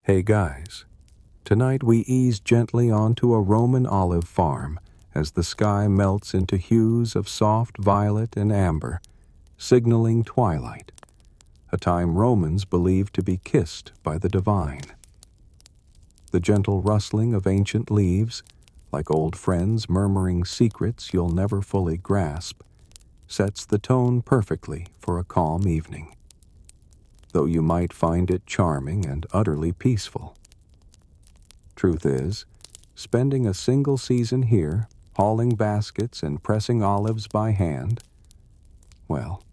Hey guys, tonight we ease gently onto a Roman olive farm as the sky melts into hues of soft violet and amber, signaling twilight, a time Romans believed to be kissed by the divine. The gentle rustling of ancient leaves, like old friends murmuring secrets you'll never fully grasp, sets the tone perfectly for a calm evening, though you might find it charming and utterly peaceful. Truth is, spending a single season here, hauling baskets and pressing olives by hand, well,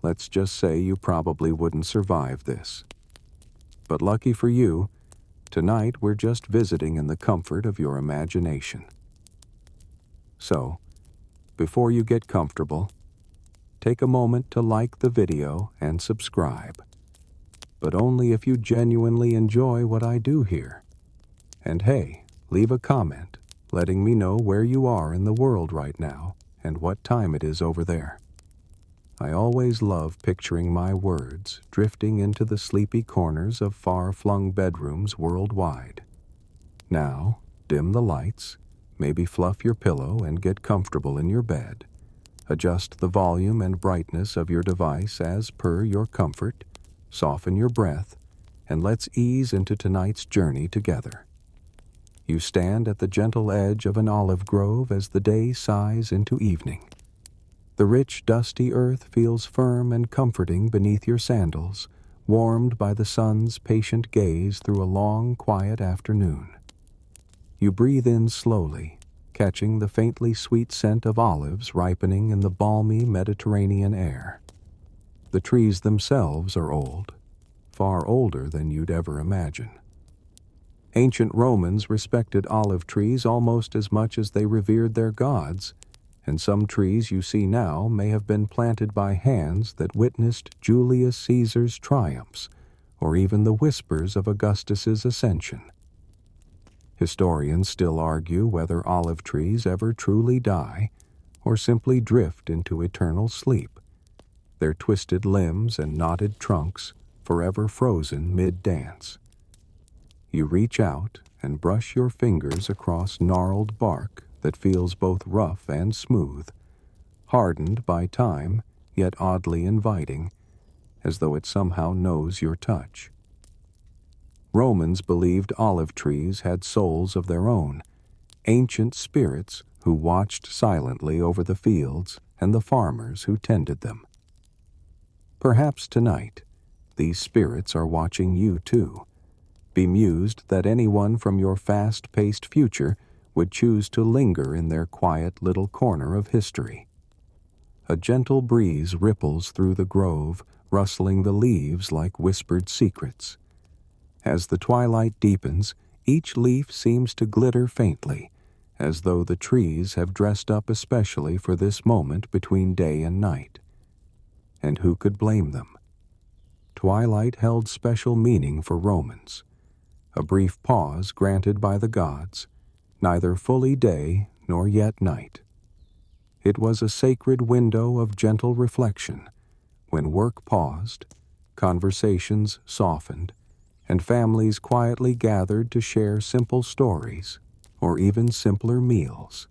let's just say you probably wouldn't survive this. But lucky for you, tonight we're just visiting in the comfort of your imagination. So, before you get comfortable, take a moment to like the video and subscribe. But only if you genuinely enjoy what I do here. And hey, leave a comment letting me know where you are in the world right now and what time it is over there. I always love picturing my words drifting into the sleepy corners of far-flung bedrooms worldwide. Now, dim the lights, maybe fluff your pillow and get comfortable in your bed. Adjust the volume and brightness of your device as per your comfort, soften your breath, and let's ease into tonight's journey together. You stand at the gentle edge of an olive grove as the day sighs into evening. The rich, dusty earth feels firm and comforting beneath your sandals, warmed by the sun's patient gaze through a long, quiet afternoon. You breathe in slowly, catching the faintly sweet scent of olives ripening in the balmy Mediterranean air. The trees themselves are old, far older than you'd ever imagine. Ancient Romans respected olive trees almost as much as they revered their gods, and some trees you see now may have been planted by hands that witnessed Julius Caesar's triumphs, or even the whispers of Augustus's ascension. Historians still argue whether olive trees ever truly die, or simply drift into eternal sleep, their twisted limbs and knotted trunks forever frozen mid-dance. You reach out and brush your fingers across gnarled bark that feels both rough and smooth, hardened by time, yet oddly inviting, as though it somehow knows your touch. Romans believed olive trees had souls of their own, ancient spirits who watched silently over the fields and the farmers who tended them. Perhaps tonight, these spirits are watching you too, bemused that anyone from your fast-paced future would choose to linger in their quiet little corner of history. A gentle breeze ripples through the grove, rustling the leaves like whispered secrets. As the twilight deepens, each leaf seems to glitter faintly, as though the trees have dressed up especially for this moment between day and night. And who could blame them? Twilight held special meaning for Romans, a brief pause granted by the gods, neither fully day nor yet night. It was a sacred window of gentle reflection, when work paused, conversations softened, and families quietly gathered to share simple stories, or even simpler meals.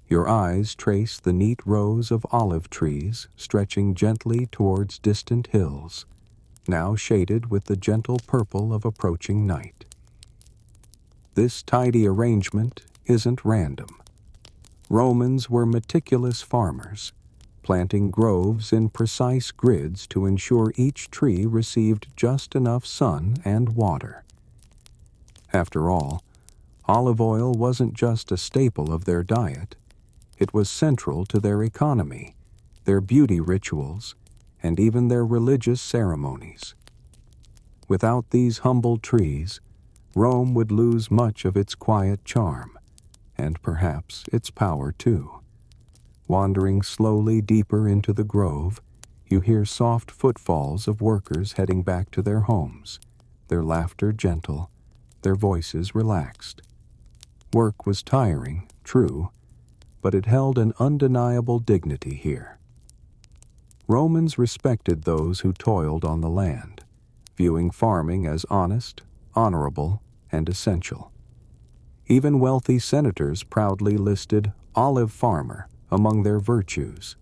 Your eyes trace the neat rows of olive trees stretching gently towards distant hills, now shaded with the gentle purple of approaching night. This tidy arrangement isn't random. Romans were meticulous farmers, planting groves in precise grids to ensure each tree received just enough sun and water. After all, olive oil wasn't just a staple of their diet. It was central to their economy, their beauty rituals, and even their religious ceremonies. Without these humble trees, Rome would lose much of its quiet charm, and perhaps its power too. Wandering slowly deeper into the grove, you hear soft footfalls of workers heading back to their homes, their laughter gentle, their voices relaxed. Work was tiring, true, but it held an undeniable dignity here. Romans respected those who toiled on the land, viewing farming as honest, honorable, and essential. Even wealthy senators proudly listed olive farmer among their virtues,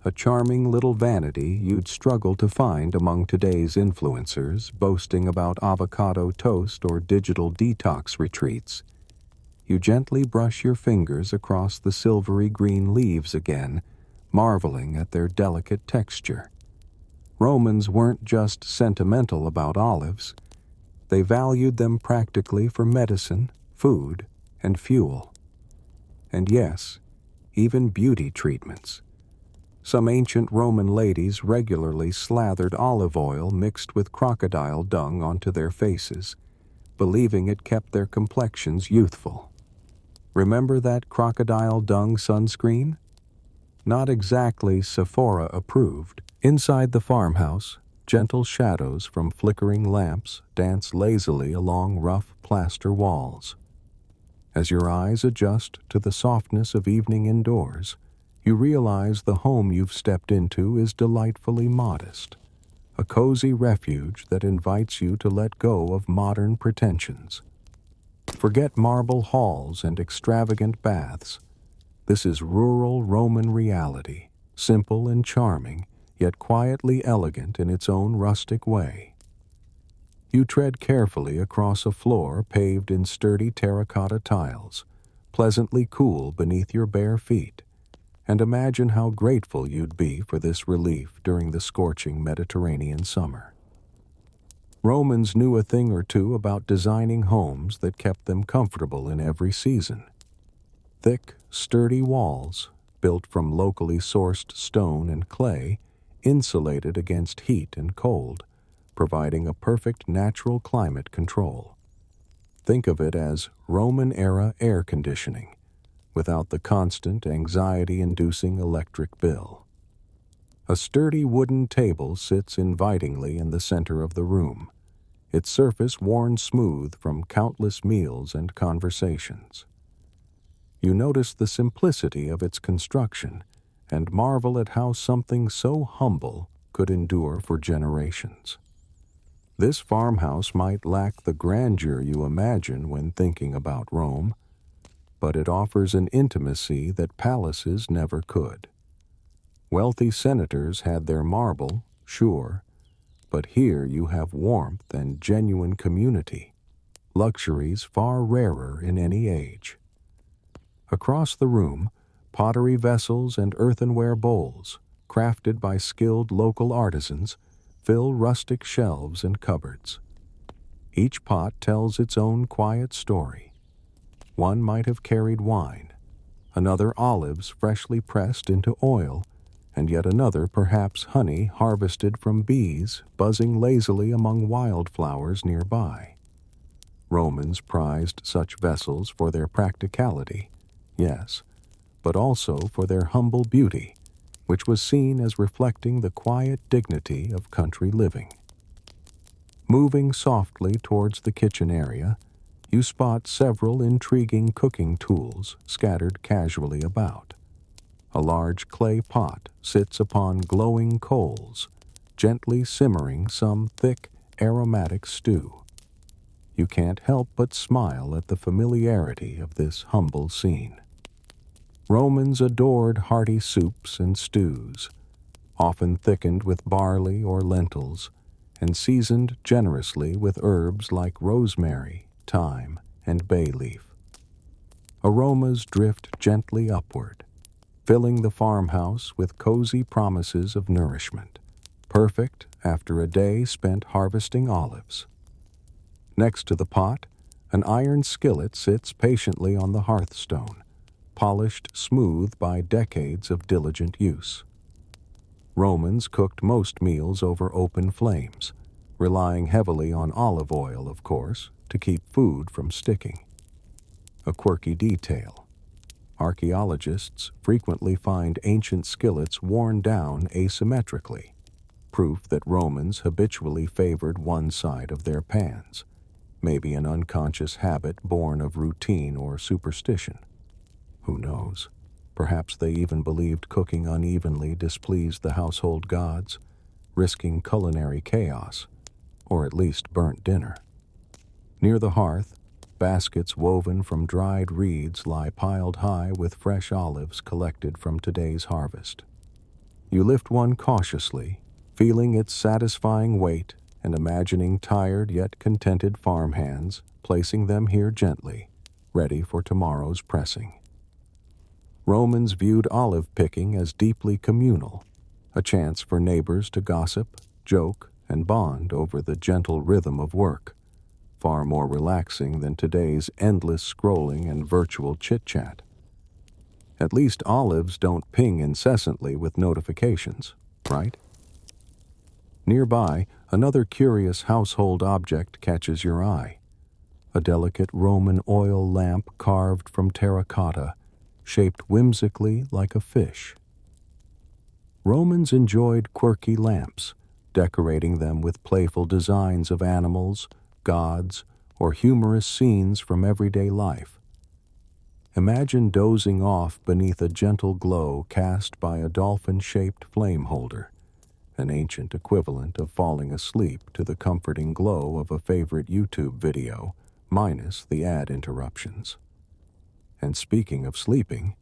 a charming little vanity you'd struggle to find among today's influencers boasting about avocado toast or digital detox retreats. You gently brush your fingers across the silvery green leaves again, marveling at their delicate texture. Romans weren't just sentimental about olives. They valued them practically for medicine, food, and fuel. And yes, even beauty treatments. Some ancient Roman ladies regularly slathered olive oil mixed with crocodile dung onto their faces, believing it kept their complexions youthful. Remember that crocodile dung sunscreen? Not exactly Sephora approved. Inside the farmhouse, gentle shadows from flickering lamps dance lazily along rough plaster walls. As your eyes adjust to the softness of evening indoors, you realize the home you've stepped into is delightfully modest, a cozy refuge that invites you to let go of modern pretensions. Forget marble halls and extravagant baths. This is rural Roman reality, simple and charming, yet quietly elegant in its own rustic way. You tread carefully across a floor paved in sturdy terracotta tiles, pleasantly cool beneath your bare feet, and imagine how grateful you'd be for this relief during the scorching Mediterranean summer. Romans knew a thing or two about designing homes that kept them comfortable in every season. Thick, sturdy walls, built from locally sourced stone and clay, insulated against heat and cold, providing a perfect natural climate control. Think of it as Roman-era air conditioning, without the constant anxiety-inducing electric bill. A sturdy wooden table sits invitingly in the center of the room, its surface worn smooth from countless meals and conversations. You notice the simplicity of its construction and marvel at how something so humble could endure for generations. This farmhouse might lack the grandeur you imagine when thinking about Rome, but it offers an intimacy that palaces never could. Wealthy senators had their marble, sure, but here you have warmth and genuine community, luxuries far rarer in any age. Across the room, pottery vessels and earthenware bowls, crafted by skilled local artisans, fill rustic shelves and cupboards. Each pot tells its own quiet story. One might have carried wine, another olives freshly pressed into oil, and yet another perhaps honey harvested from bees buzzing lazily among wildflowers nearby. Romans prized such vessels for their practicality, yes, but also for their humble beauty, which was seen as reflecting the quiet dignity of country living. Moving softly towards the kitchen area, you spot several intriguing cooking tools scattered casually about. A large clay pot sits upon glowing coals, gently simmering some thick, aromatic stew. You can't help but smile at the familiarity of this humble scene. Romans adored hearty soups and stews, often thickened with barley or lentils, and seasoned generously with herbs like rosemary, thyme, and bay leaf. Aromas drift gently upward, filling the farmhouse with cozy promises of nourishment, perfect after a day spent harvesting olives. Next to the pot, an iron skillet sits patiently on the hearthstone, polished smooth by decades of diligent use. Romans cooked most meals over open flames, relying heavily on olive oil, of course, to keep food from sticking. A quirky detail. Archaeologists frequently find ancient skillets worn down asymmetrically, proof that Romans habitually favored one side of their pans, maybe an unconscious habit born of routine or superstition. Who knows? Perhaps they even believed cooking unevenly displeased the household gods, risking culinary chaos. or at least burnt dinner. Near the hearth, baskets woven from dried reeds lie piled high with fresh olives collected from today's harvest. You lift one cautiously, feeling its satisfying weight and imagining tired yet contented farm hands placing them here gently, ready for tomorrow's pressing. Romans viewed olive picking as deeply communal, a chance for neighbors to gossip, joke, and bond over the gentle rhythm of work, far more relaxing than today's endless scrolling and virtual chit-chat. At least olives don't ping incessantly with notifications, right? Nearby, another curious household object catches your eye. A delicate Roman oil lamp carved from terracotta, shaped whimsically like a fish. Romans enjoyed quirky lamps, decorating them with playful designs of animals, gods, or humorous scenes from everyday life. Imagine dozing off beneath a gentle glow cast by a dolphin-shaped flame holder, an ancient equivalent of falling asleep to the comforting glow of a favorite YouTube video, minus the ad interruptions. And speaking of sleeping,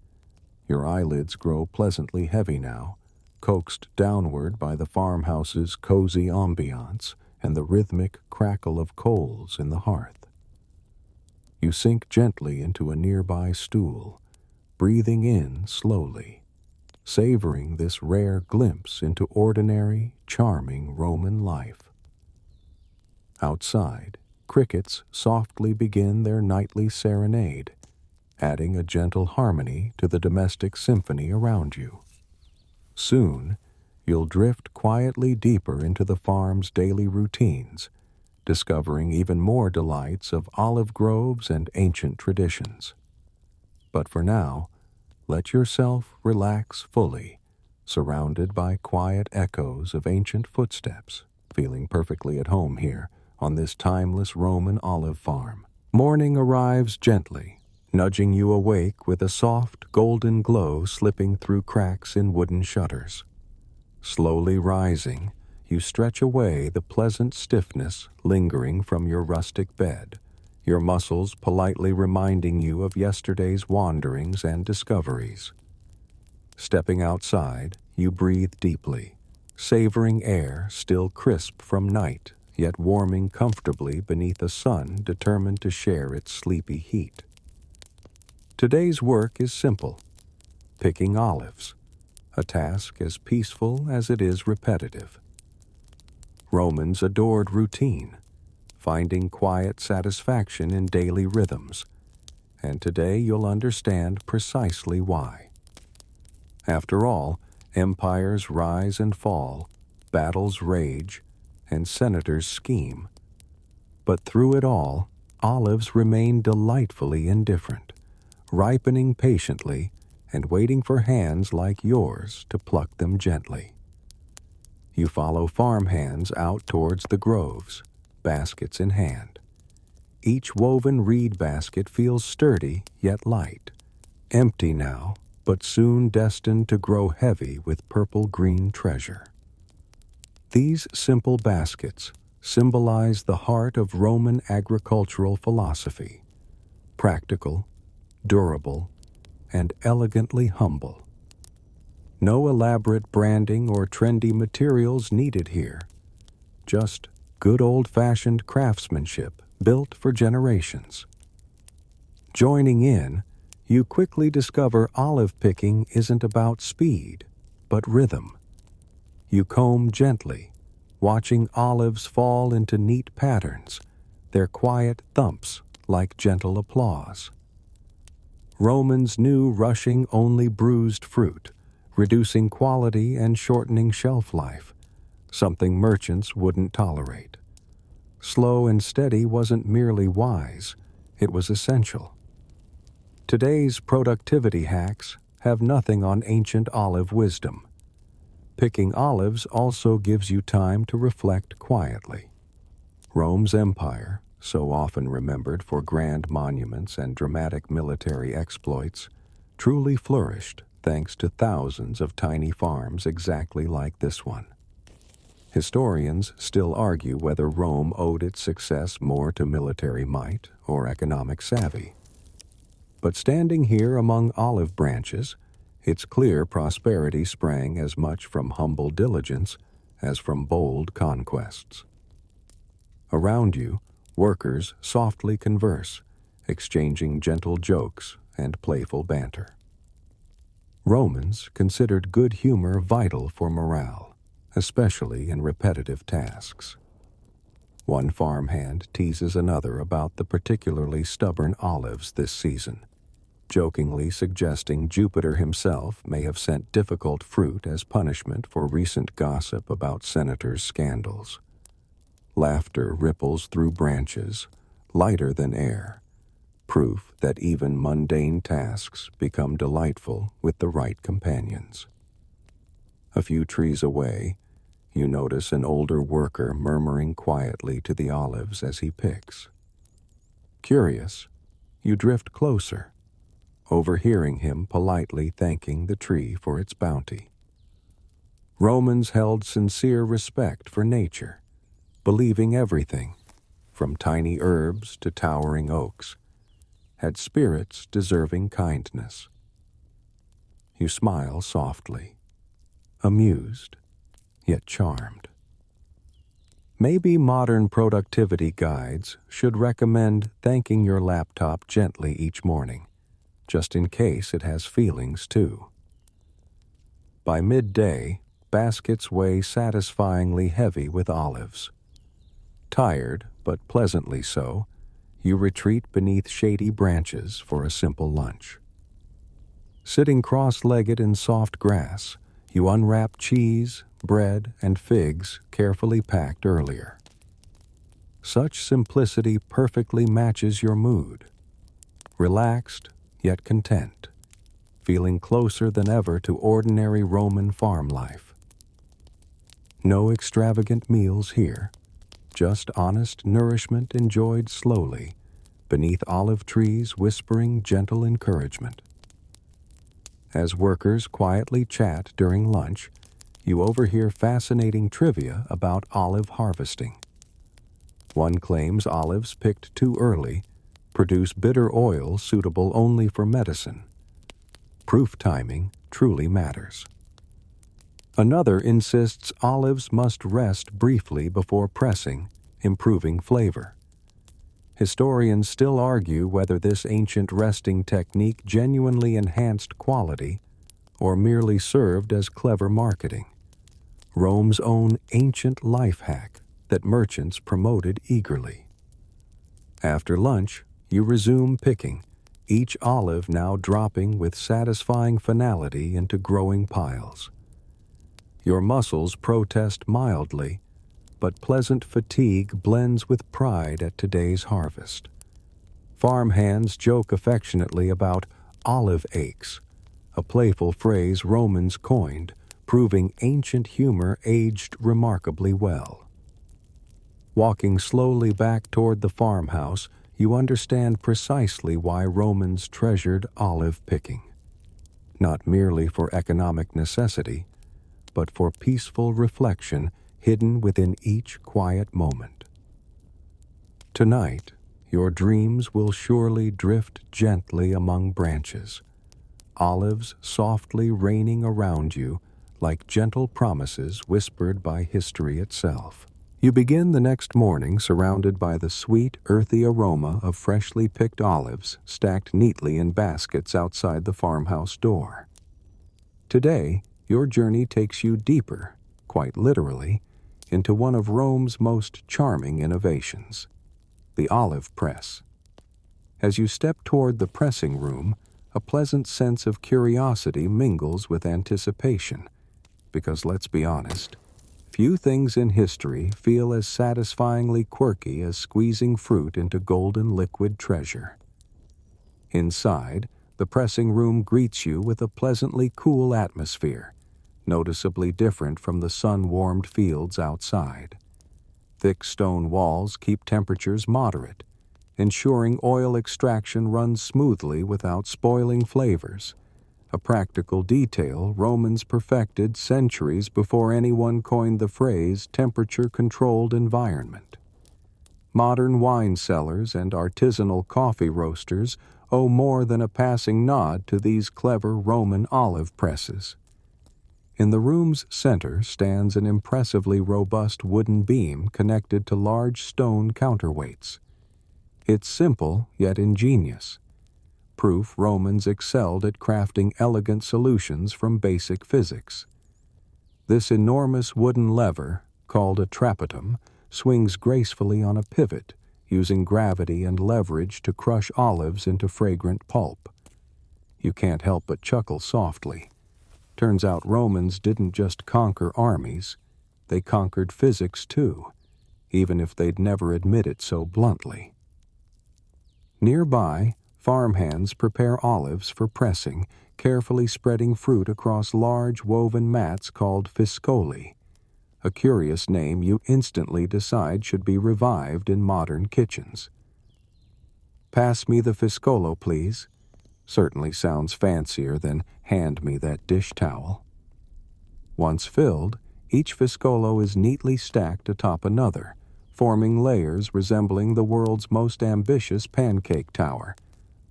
your eyelids grow pleasantly heavy now, coaxed downward by the farmhouse's cozy ambiance and the rhythmic crackle of coals in the hearth. You sink gently into a nearby stool, breathing in slowly, savoring this rare glimpse into ordinary, charming Roman life. Outside, crickets softly begin their nightly serenade, adding a gentle harmony to the domestic symphony around you. Soon, you'll drift quietly deeper into the farm's daily routines, discovering even more delights of olive groves and ancient traditions. But for now, let yourself relax fully, surrounded by quiet echoes of ancient footsteps, feeling perfectly at home here on this timeless Roman olive farm. Morning arrives gently, nudging you awake with a soft golden glow slipping through cracks in wooden shutters. Slowly rising, you stretch away the pleasant stiffness lingering from your rustic bed, your muscles politely reminding you of yesterday's wanderings and discoveries. Stepping outside, you breathe deeply, savoring air still crisp from night, yet warming comfortably beneath a sun determined to share its sleepy heat. Today's work is simple: picking olives, a task as peaceful as it is repetitive. Romans adored routine, finding quiet satisfaction in daily rhythms, and today you'll understand precisely why. After all, empires rise and fall, battles rage, and senators scheme. But through it all, olives remain delightfully indifferent, ripening patiently and waiting for hands like yours to pluck them gently. You follow farm hands out towards the groves, baskets in hand. Each woven reed basket feels sturdy yet light, empty now, but soon destined to grow heavy with purple-green treasure. These simple baskets symbolize the heart of Roman agricultural philosophy: practical, durable, and elegantly humble. No elaborate branding or trendy materials needed here, just good old-fashioned craftsmanship built for generations. Joining in, you quickly discover olive picking isn't about speed, but rhythm. You comb gently, watching olives fall into neat patterns, their quiet thumps like gentle applause. Romans knew rushing only bruised fruit, reducing quality and shortening shelf life, something merchants wouldn't tolerate. Slow and steady wasn't merely wise, it was essential. Today's productivity hacks have nothing on ancient olive wisdom. Picking olives also gives you time to reflect quietly. Rome's empire, so often remembered for grand monuments and dramatic military exploits, truly flourished thanks to thousands of tiny farms exactly like this one. Historians still argue whether Rome owed its success more to military might or economic savvy. But standing here among olive branches, its clear prosperity sprang as much from humble diligence as from bold conquests. Around you, workers softly converse, exchanging gentle jokes and playful banter. Romans considered good humor vital for morale, especially in repetitive tasks. One farmhand teases another about the particularly stubborn olives this season, jokingly suggesting Jupiter himself may have sent difficult fruit as punishment for recent gossip about senators' scandals. Laughter ripples through branches, lighter than air, proof that even mundane tasks become delightful with the right companions. A few trees away, you notice an older worker murmuring quietly to the olives as he picks. Curious, you drift closer, overhearing him politely thanking the tree for its bounty. Romans held sincere respect for nature, believing everything, from tiny herbs to towering oaks, had spirits deserving kindness. You smile softly, amused, yet charmed. Maybe modern productivity guides should recommend thanking your laptop gently each morning, just in case it has feelings too. By midday, baskets weigh satisfyingly heavy with olives. Tired, but pleasantly so, you retreat beneath shady branches for a simple lunch. Sitting cross-legged in soft grass, you unwrap cheese, bread, and figs carefully packed earlier. Such simplicity perfectly matches your mood. Relaxed, yet content, feeling closer than ever to ordinary Roman farm life. No extravagant meals here, just honest nourishment enjoyed slowly, beneath olive trees whispering gentle encouragement. As workers quietly chat during lunch, you overhear fascinating trivia about olive harvesting. One claims olives picked too early produce bitter oil suitable only for medicine. Proof timing truly matters. Another insists olives must rest briefly before pressing, improving flavor. Historians still argue whether this ancient resting technique genuinely enhanced quality or merely served as clever marketing. Rome's own ancient life hack that merchants promoted eagerly. After lunch, you resume picking, each olive now dropping with satisfying finality into growing piles. Your muscles protest mildly, but pleasant fatigue blends with pride at today's harvest. Farmhands joke affectionately about olive aches, a playful phrase Romans coined, proving ancient humor aged remarkably well. Walking slowly back toward the farmhouse, you understand precisely why Romans treasured olive picking. Not merely for economic necessity, but for peaceful reflection hidden within each quiet moment. Tonight, your dreams will surely drift gently among branches, olives softly raining around you like gentle promises whispered by history itself. You begin the next morning surrounded by the sweet, earthy aroma of freshly picked olives stacked neatly in baskets outside the farmhouse door. Today, your journey takes you deeper, quite literally, into one of Rome's most charming innovations, the olive press. As you step toward the pressing room, a pleasant sense of curiosity mingles with anticipation, because let's be honest, few things in history feel as satisfyingly quirky as squeezing fruit into golden liquid treasure. Inside, the pressing room greets you with a pleasantly cool atmosphere, noticeably different from the sun-warmed fields outside. Thick stone walls keep temperatures moderate, ensuring oil extraction runs smoothly without spoiling flavors. a practical detail Romans perfected centuries before anyone coined the phrase temperature-controlled environment. Modern wine cellars and artisanal coffee roasters owe more than a passing nod to these clever Roman olive presses. In the room's center stands an impressively robust wooden beam connected to large stone counterweights. It's simple yet ingenious, proof Romans excelled at crafting elegant solutions from basic physics. This enormous wooden lever, called a trapetum, swings gracefully on a pivot, using gravity and leverage to crush olives into fragrant pulp. You can't help but chuckle softly. Turns out Romans didn't just conquer armies, they conquered physics too, even if they'd never admit it so bluntly. Nearby, farmhands prepare olives for pressing, carefully spreading fruit across large woven mats called fiscoli, a curious name you instantly decide should be revived in modern kitchens. "Pass me the fiscolo, please." Certainly sounds fancier than "hand me that dish towel." Once filled, each fiscolo is neatly stacked atop another, forming layers resembling the world's most ambitious pancake tower,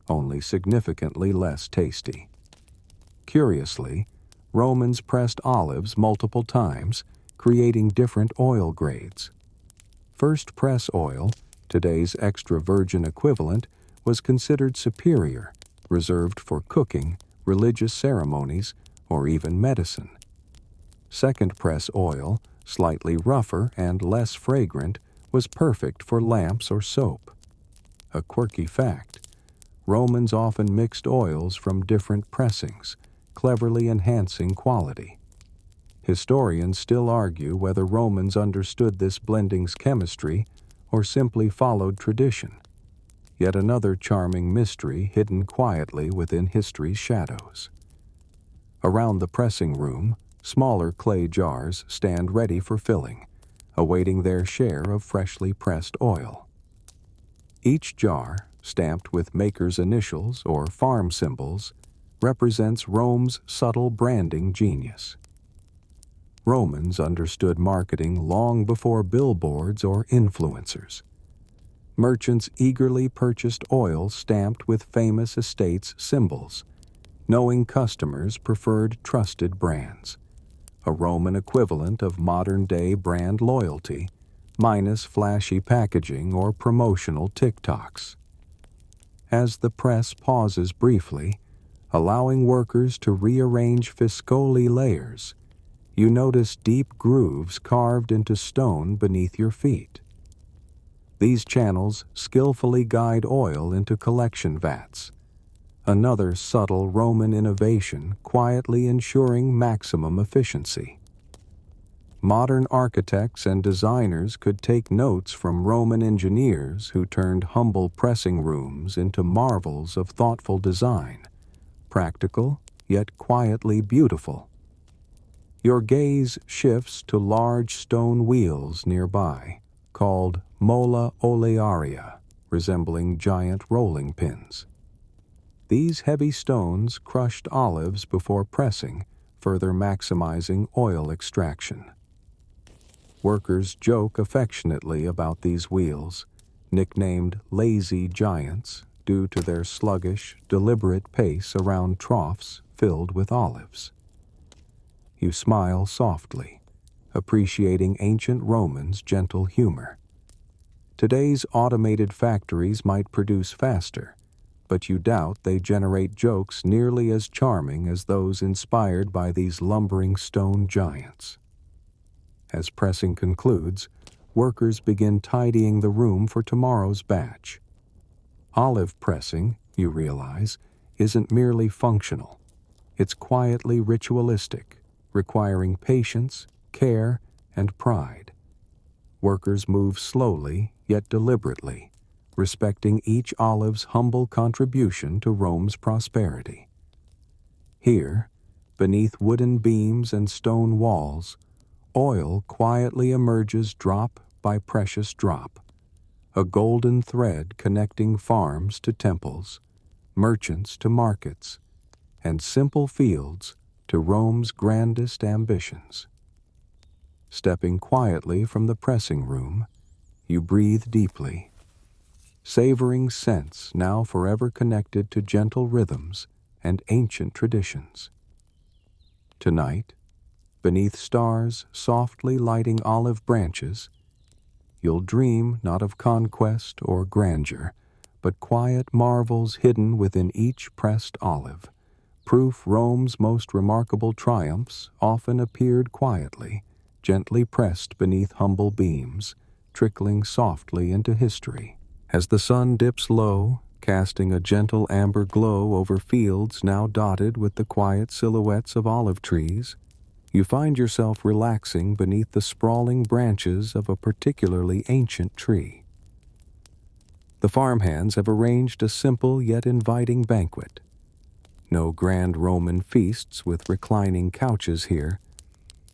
only significantly less tasty. Curiously, Romans pressed olives multiple times, creating different oil grades. First press oil, today's extra virgin equivalent, was considered superior, reserved for cooking, religious ceremonies, or even medicine. Second press oil, slightly rougher and less fragrant, was perfect for lamps or soap. A quirky fact: Romans often mixed oils from different pressings, cleverly enhancing quality. Historians still argue whether Romans understood this blending's chemistry or simply followed tradition. Yet another charming mystery hidden quietly within history's shadows. Around the pressing room, smaller clay jars stand ready for filling, awaiting their share of freshly pressed oil. Each jar, stamped with maker's initials or farm symbols, represents Rome's subtle branding genius. Romans understood marketing long before billboards or influencers. Merchants eagerly purchased oil stamped with famous estates' symbols, knowing customers preferred trusted brands, a Roman equivalent of modern-day brand loyalty, minus flashy packaging or promotional TikToks. As the press pauses briefly, allowing workers to rearrange fiscoli layers, you notice deep grooves carved into stone beneath your feet. These channels skillfully guide oil into collection vats, another subtle Roman innovation quietly ensuring maximum efficiency. Modern architects and designers could take notes from Roman engineers who turned humble pressing rooms into marvels of thoughtful design, practical yet quietly beautiful. Your gaze shifts to large stone wheels nearby, called molla olearia, resembling giant rolling pins. These heavy stones crushed olives before pressing, further maximizing oil extraction. Workers joke affectionately about these wheels, nicknamed lazy giants due to their sluggish, deliberate pace around troughs filled with olives. You smile softly, appreciating ancient Romans' gentle humor. Today's automated factories might produce faster, but you doubt they generate jokes nearly as charming as those inspired by these lumbering stone giants. As pressing concludes, workers begin tidying the room for tomorrow's batch. Olive pressing, you realize, isn't merely functional. It's quietly ritualistic, requiring patience, care, and pride. Workers move slowly, yet deliberately, respecting each olive's humble contribution to Rome's prosperity. Here, beneath wooden beams and stone walls, oil quietly emerges drop by precious drop, a golden thread connecting farms to temples, merchants to markets, and simple fields to Rome's grandest ambitions. Stepping quietly from the pressing room, you breathe deeply, savoring scents now forever connected to gentle rhythms and ancient traditions. Tonight, beneath stars softly lighting olive branches, you'll dream not of conquest or grandeur, but quiet marvels hidden within each pressed olive, proof Rome's most remarkable triumphs often appeared quietly, gently pressed beneath humble beams, trickling softly into history. As the sun dips low, casting a gentle amber glow over fields now dotted with the quiet silhouettes of olive trees, you find yourself relaxing beneath the sprawling branches of a particularly ancient tree. The farmhands have arranged a simple yet inviting banquet. No grand Roman feasts with reclining couches here,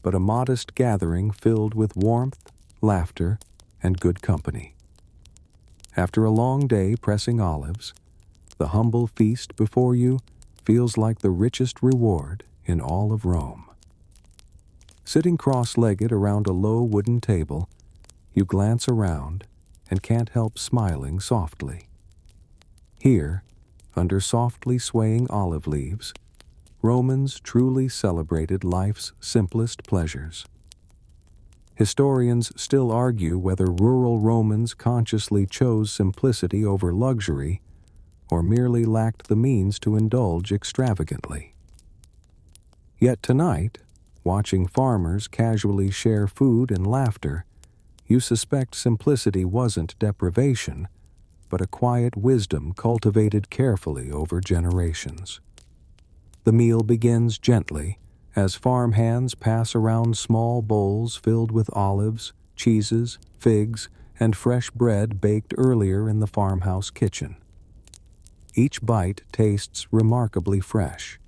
but a modest gathering filled with warmth, laughter, and good company. After a long day pressing olives, the humble feast before you feels like the richest reward in all of Rome. Sitting cross-legged around a low wooden table, you glance around and can't help smiling softly. Here, under softly swaying olive leaves, Romans truly celebrated life's simplest pleasures. Historians still argue whether rural Romans consciously chose simplicity over luxury or merely lacked the means to indulge extravagantly. Yet tonight, watching farmers casually share food and laughter, you suspect simplicity wasn't deprivation, but a quiet wisdom cultivated carefully over generations. The meal begins gently, as farmhands pass around small bowls filled with olives, cheeses, figs, and fresh bread baked earlier in the farmhouse kitchen. Each bite tastes remarkably fresh,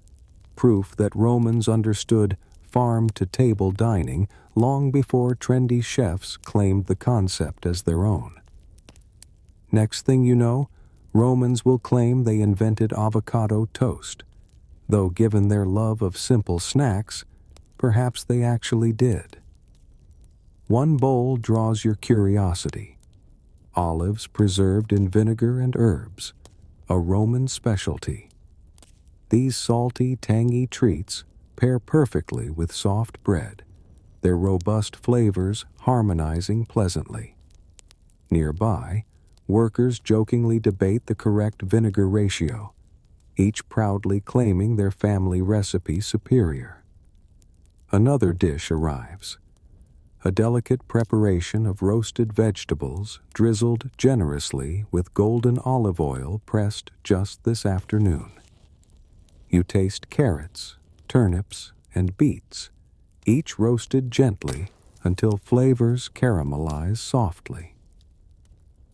proof that Romans understood farm-to-table dining long before trendy chefs claimed the concept as their own. Next thing you know, Romans will claim they invented avocado toast, though given their love of simple snacks, perhaps they actually did. One bowl draws your curiosity: olives preserved in vinegar and herbs, a Roman specialty. These salty, tangy treats pair perfectly with soft bread, their robust flavors harmonizing pleasantly. Nearby, workers jokingly debate the correct vinegar ratio, each proudly claiming their family recipe superior. Another dish arrives, a delicate preparation of roasted vegetables drizzled generously with golden olive oil pressed just this afternoon. You taste carrots, turnips, and beets, each roasted gently until flavors caramelize softly.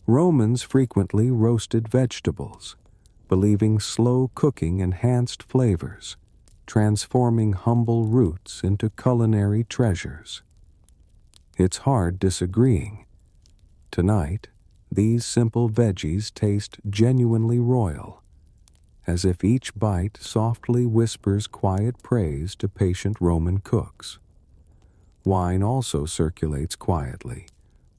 Romans frequently roasted vegetables, believing slow cooking enhanced flavors, transforming humble roots into culinary treasures. It's hard disagreeing. Tonight, these simple veggies taste genuinely royal, as if each bite softly whispers quiet praise to patient Roman cooks. Wine also circulates quietly,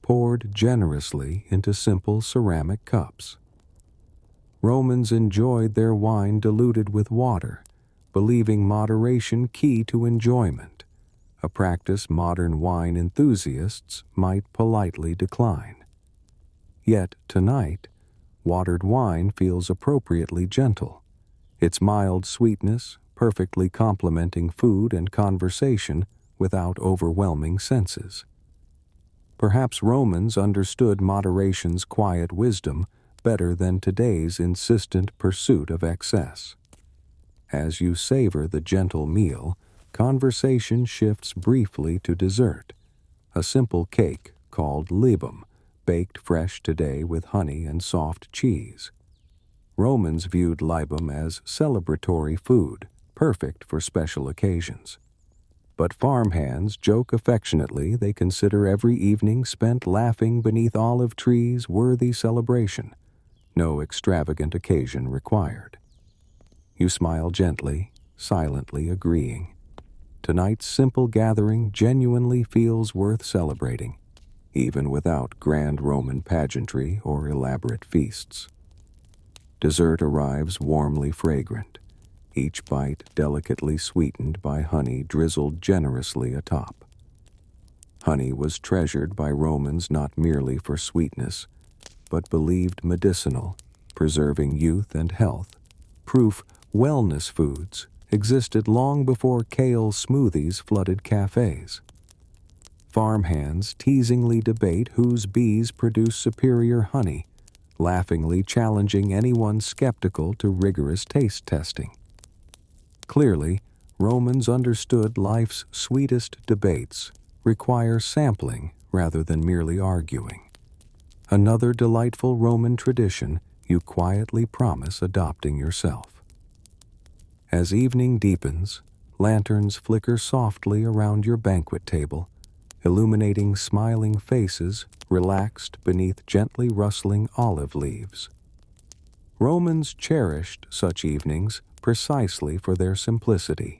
poured generously into simple ceramic cups. Romans enjoyed their wine diluted with water, believing moderation key to enjoyment, a practice modern wine enthusiasts might politely decline. Yet tonight, watered wine feels appropriately gentle, its mild sweetness perfectly complementing food and conversation without overwhelming senses. Perhaps Romans understood moderation's quiet wisdom better than today's insistent pursuit of excess. As you savor the gentle meal, conversation shifts briefly to dessert, a simple cake called libum, baked fresh today with honey and soft cheese. Romans viewed libum as celebratory food, perfect for special occasions. But farmhands joke affectionately they consider every evening spent laughing beneath olive trees worthy celebration, no extravagant occasion required. You smile gently, silently agreeing. Tonight's simple gathering genuinely feels worth celebrating, even without grand Roman pageantry or elaborate feasts. Dessert arrives warmly fragrant, each bite delicately sweetened by honey drizzled generously atop. Honey was treasured by Romans not merely for sweetness, but believed medicinal, preserving youth and health. Proof wellness foods existed long before kale smoothies flooded cafes. Farmhands teasingly debate whose bees produce superior honey, laughingly challenging anyone skeptical to rigorous taste testing. Clearly, Romans understood life's sweetest debates require sampling rather than merely arguing. Another delightful Roman tradition you quietly promise adopting yourself. As evening deepens, lanterns flicker softly around your banquet table, illuminating smiling faces relaxed beneath gently rustling olive leaves. Romans cherished such evenings precisely for their simplicity.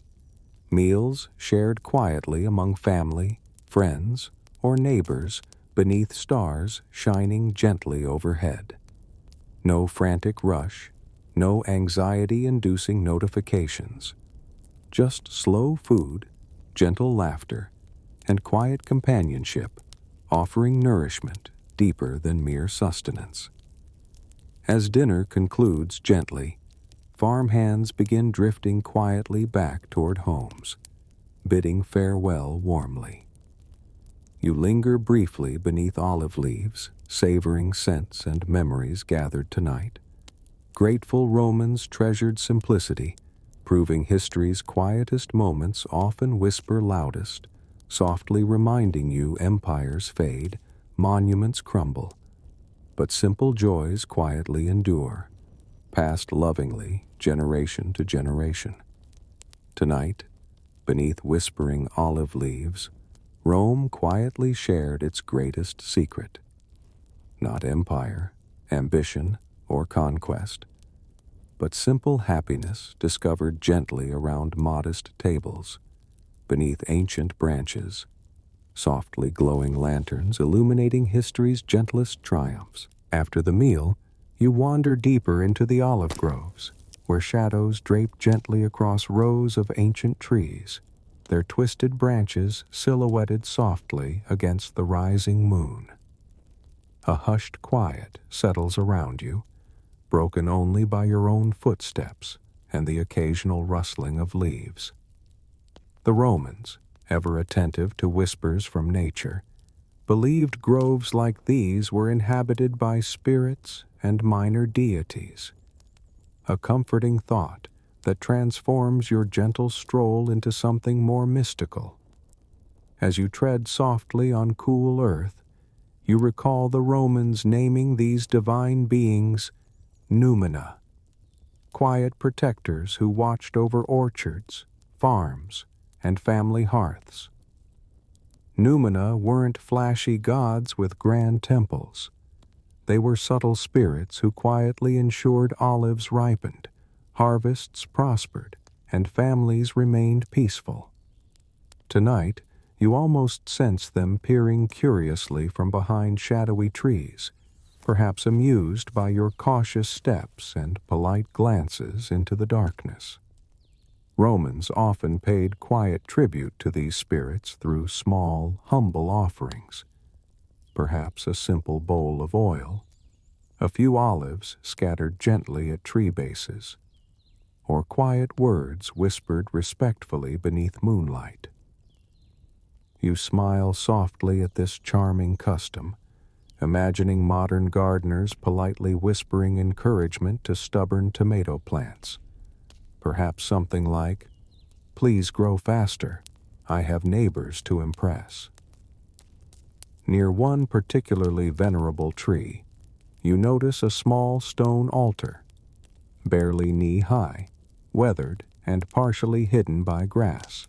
Meals shared quietly among family, friends, or neighbors beneath stars shining gently overhead. No frantic rush, no anxiety-inducing notifications. Just slow food, gentle laughter, and quiet companionship, offering nourishment deeper than mere sustenance. As dinner concludes gently, farmhands begin drifting quietly back toward homes, bidding farewell warmly. You linger briefly beneath olive leaves, savoring scents and memories gathered tonight. Grateful Romans treasured simplicity, proving history's quietest moments often whisper loudest, softly reminding you empires fade, monuments crumble, but simple joys quietly endure, passed lovingly generation to generation. Tonight, beneath whispering olive leaves, Rome quietly shared its greatest secret. Not empire, ambition, or conquest, but simple happiness discovered gently around modest tables, beneath ancient branches, softly glowing lanterns illuminating history's gentlest triumphs. After the meal, you wander deeper into the olive groves, where shadows drape gently across rows of ancient trees, their twisted branches silhouetted softly against the rising moon. A hushed quiet settles around you, broken only by your own footsteps and the occasional rustling of leaves. The Romans, ever attentive to whispers from nature, believed groves like these were inhabited by spirits and minor deities, a comforting thought that transforms your gentle stroll into something more mystical. As you tread softly on cool earth, you recall the Romans naming these divine beings Numina, quiet protectors who watched over orchards, farms, and family hearths. Numina weren't flashy gods with grand temples. They were subtle spirits who quietly ensured olives ripened, harvests prospered, and families remained peaceful. Tonight, you almost sense them peering curiously from behind shadowy trees, perhaps amused by your cautious steps and polite glances into the darkness. Romans often paid quiet tribute to these spirits through small, humble offerings, perhaps a simple bowl of oil, a few olives scattered gently at tree bases, or quiet words whispered respectfully beneath moonlight. You smile softly at this charming custom, imagining modern gardeners politely whispering encouragement to stubborn tomato plants. Perhaps something like, "Please grow faster. I have neighbors to impress." Near one particularly venerable tree, you notice a small stone altar, barely knee-high, weathered and partially hidden by grass.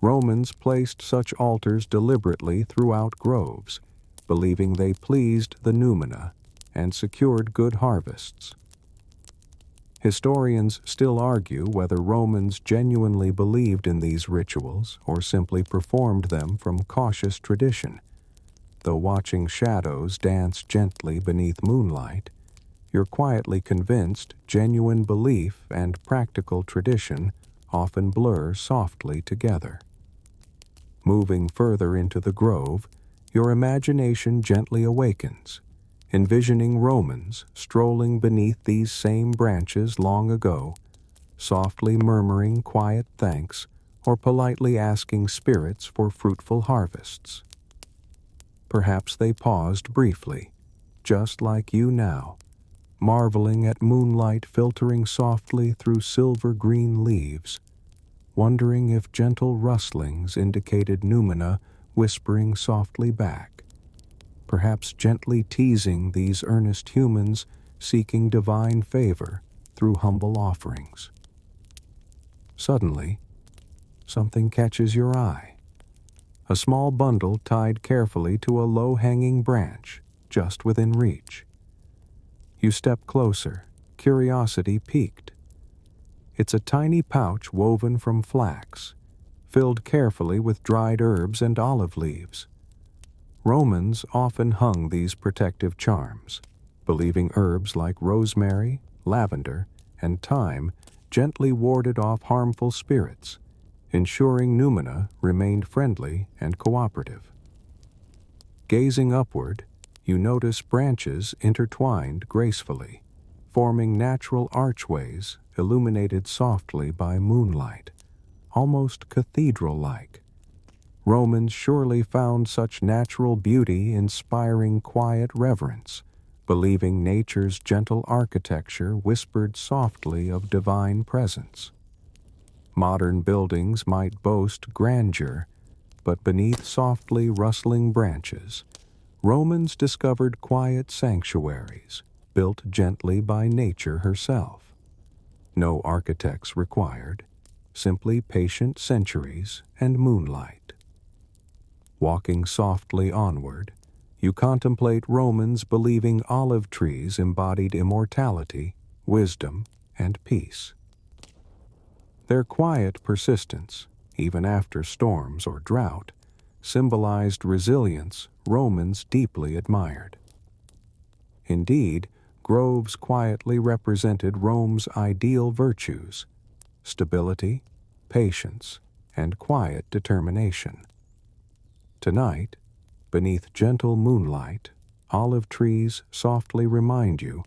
Romans placed such altars deliberately throughout groves, believing they pleased the Numina and secured good harvests. Historians still argue whether Romans genuinely believed in these rituals or simply performed them from cautious tradition. Though watching shadows dance gently beneath moonlight, you're quietly convinced genuine belief and practical tradition often blur softly together. Moving further into the grove, your imagination gently awakens, envisioning Romans strolling beneath these same branches long ago, softly murmuring quiet thanks or politely asking spirits for fruitful harvests. Perhaps they paused briefly, just like you now, marveling at moonlight filtering softly through silver-green leaves, wondering if gentle rustlings indicated Numina whispering softly back, perhaps gently teasing these earnest humans seeking divine favor through humble offerings. Suddenly, something catches your eye. A small bundle tied carefully to a low-hanging branch just within reach. You step closer, curiosity piqued. It's a tiny pouch woven from flax, filled carefully with dried herbs and olive leaves. Romans often hung these protective charms, believing herbs like rosemary, lavender, and thyme gently warded off harmful spirits, ensuring Numina remained friendly and cooperative. Gazing upward, you notice branches intertwined gracefully, forming natural archways illuminated softly by moonlight, almost cathedral-like. Romans surely found such natural beauty inspiring quiet reverence, believing nature's gentle architecture whispered softly of divine presence. Modern buildings might boast grandeur, but beneath softly rustling branches, Romans discovered quiet sanctuaries, built gently by nature herself. No architects required, simply patient centuries and moonlight. Walking softly onward, you contemplate Romans believing olive trees embodied immortality, wisdom, and peace. Their quiet persistence, even after storms or drought, symbolized resilience Romans deeply admired. Indeed, groves quietly represented Rome's ideal virtues: stability, patience, and quiet determination. Tonight, beneath gentle moonlight, olive trees softly remind you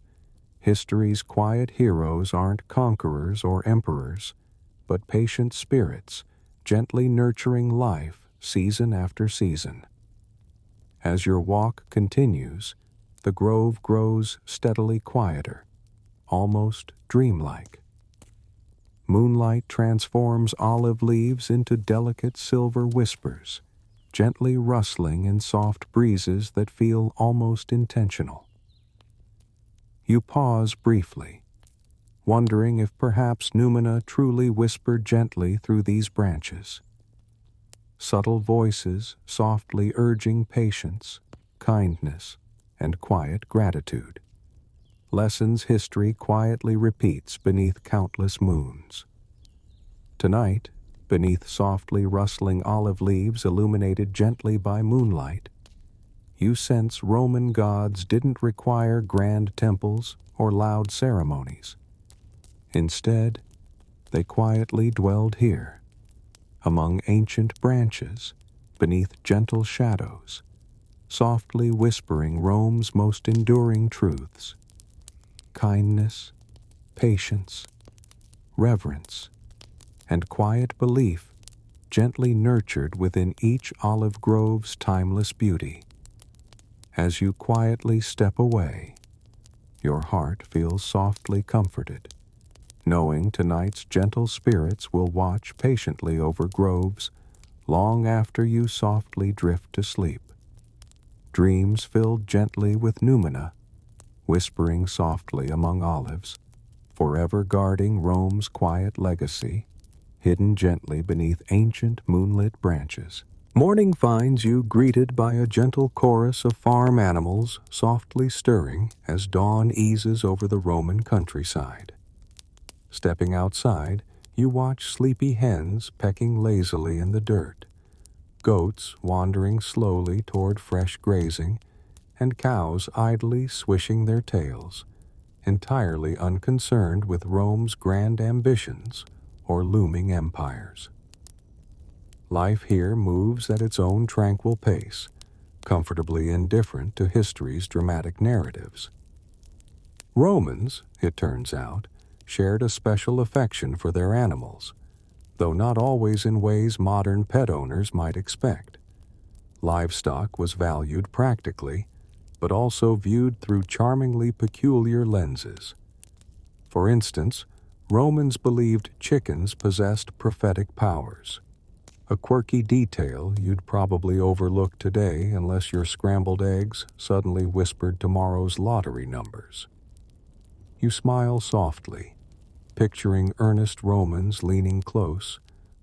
history's quiet heroes aren't conquerors or emperors, but patient spirits, gently nurturing life season after season. As your walk continues, the grove grows steadily quieter, almost dreamlike. Moonlight transforms olive leaves into delicate silver whispers, gently rustling in soft breezes that feel almost intentional. You pause briefly, wondering if perhaps Numina truly whispered gently through these branches. Subtle voices softly urging patience, kindness, and quiet gratitude. Lessons history quietly repeats beneath countless moons. Tonight, beneath softly rustling olive leaves illuminated gently by moonlight, you sense Roman gods didn't require grand temples or loud ceremonies. Instead, they quietly dwelled here, among ancient branches, beneath gentle shadows, softly whispering Rome's most enduring truths: kindness, patience, reverence, and quiet belief gently nurtured within each olive grove's timeless beauty. As you quietly step away, your heart feels softly comforted, knowing tonight's gentle spirits will watch patiently over groves long after you softly drift to sleep. Dreams filled gently with Numina, whispering softly among olives, forever guarding Rome's quiet legacy, hidden gently beneath ancient moonlit branches. Morning finds you greeted by a gentle chorus of farm animals softly stirring as dawn eases over the Roman countryside. Stepping outside, you watch sleepy hens pecking lazily in the dirt, goats wandering slowly toward fresh grazing, and cows idly swishing their tails, entirely unconcerned with Rome's grand ambitions or looming empires. Life here moves at its own tranquil pace, comfortably indifferent to history's dramatic narratives. Romans, it turns out, shared a special affection for their animals, though not always in ways modern pet owners might expect. Livestock was valued practically, but also viewed through charmingly peculiar lenses. For instance, Romans believed chickens possessed prophetic powers, a quirky detail you'd probably overlook today unless your scrambled eggs suddenly whispered tomorrow's lottery numbers. You smile softly, picturing earnest Romans leaning close,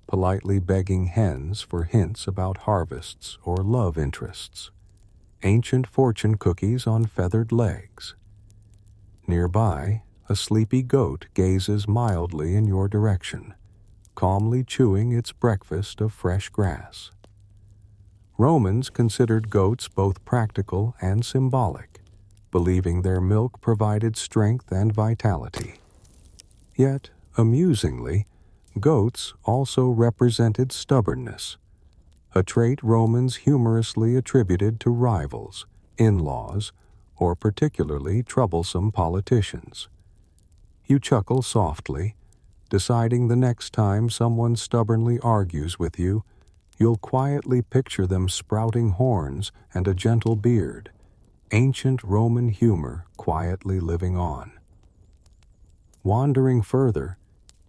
politely begging hens for hints about harvests or love interests. Ancient fortune cookies on feathered legs. Nearby, a sleepy goat gazes mildly in your direction, calmly chewing its breakfast of fresh grass. Romans considered goats both practical and symbolic, believing their milk provided strength and vitality. Yet, amusingly, goats also represented stubbornness, a trait Romans humorously attributed to rivals, in-laws, or particularly troublesome politicians. You chuckle softly, deciding the next time someone stubbornly argues with you, you'll quietly picture them sprouting horns and a gentle beard, ancient Roman humor quietly living on. Wandering further,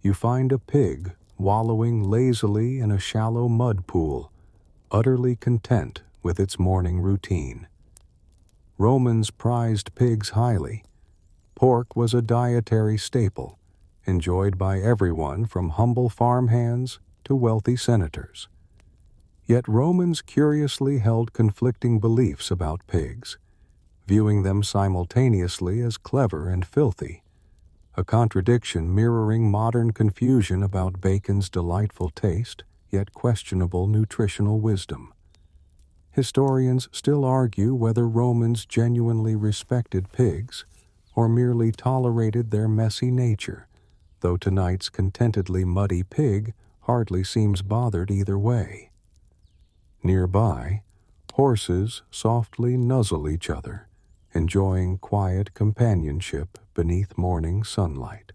you find a pig wallowing lazily in a shallow mud pool, utterly content with its morning routine. Romans prized pigs highly. Pork was a dietary staple, enjoyed by everyone from humble farmhands to wealthy senators. Yet Romans curiously held conflicting beliefs about pigs, viewing them simultaneously as clever and filthy, a contradiction mirroring modern confusion about bacon's delightful taste yet questionable nutritional wisdom. Historians still argue whether Romans genuinely respected pigs or merely tolerated their messy nature, though tonight's contentedly muddy pig hardly seems bothered either way. Nearby, horses softly nuzzle each other, enjoying quiet companionship beneath morning sunlight.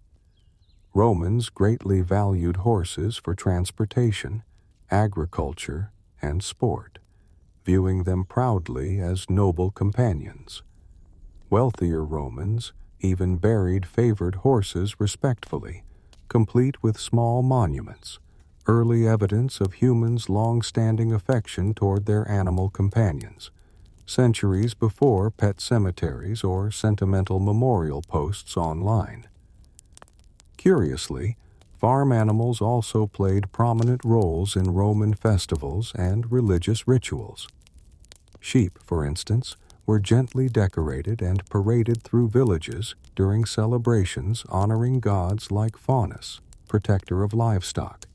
Romans greatly valued horses for transportation, agriculture, and sport, viewing them proudly as noble companions. Wealthier Romans even buried favored horses respectfully, complete with small monuments, early evidence of humans' long-standing affection toward their animal companions, centuries before pet cemeteries or sentimental memorial posts online. Curiously, farm animals also played prominent roles in Roman festivals and religious rituals. Sheep, for instance, were gently decorated and paraded through villages during celebrations honoring gods like Faunus, protector of livestock.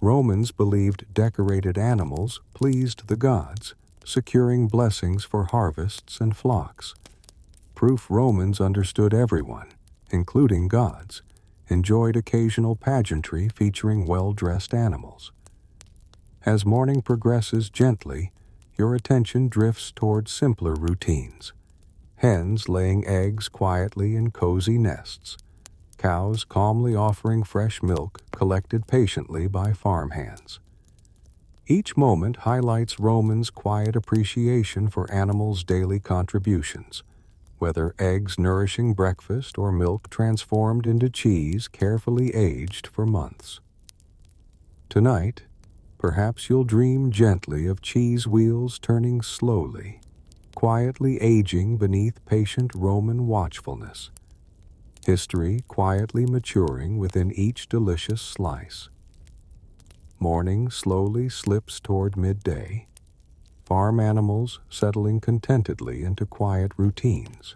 Romans believed decorated animals pleased the gods, securing blessings for harvests and flocks. Proof Romans understood everyone, including gods, enjoyed occasional pageantry featuring well-dressed animals. As morning progresses gently, your attention drifts toward simpler routines. Hens laying eggs quietly in cozy nests, cows calmly offering fresh milk collected patiently by farmhands. Each moment highlights Romans' quiet appreciation for animals' daily contributions, whether eggs nourishing breakfast or milk transformed into cheese carefully aged for months. Tonight, perhaps you'll dream gently of cheese wheels turning slowly, quietly aging beneath patient Roman watchfulness, history quietly maturing within each delicious slice. Morning slowly slips toward midday, farm animals settling contentedly into quiet routines.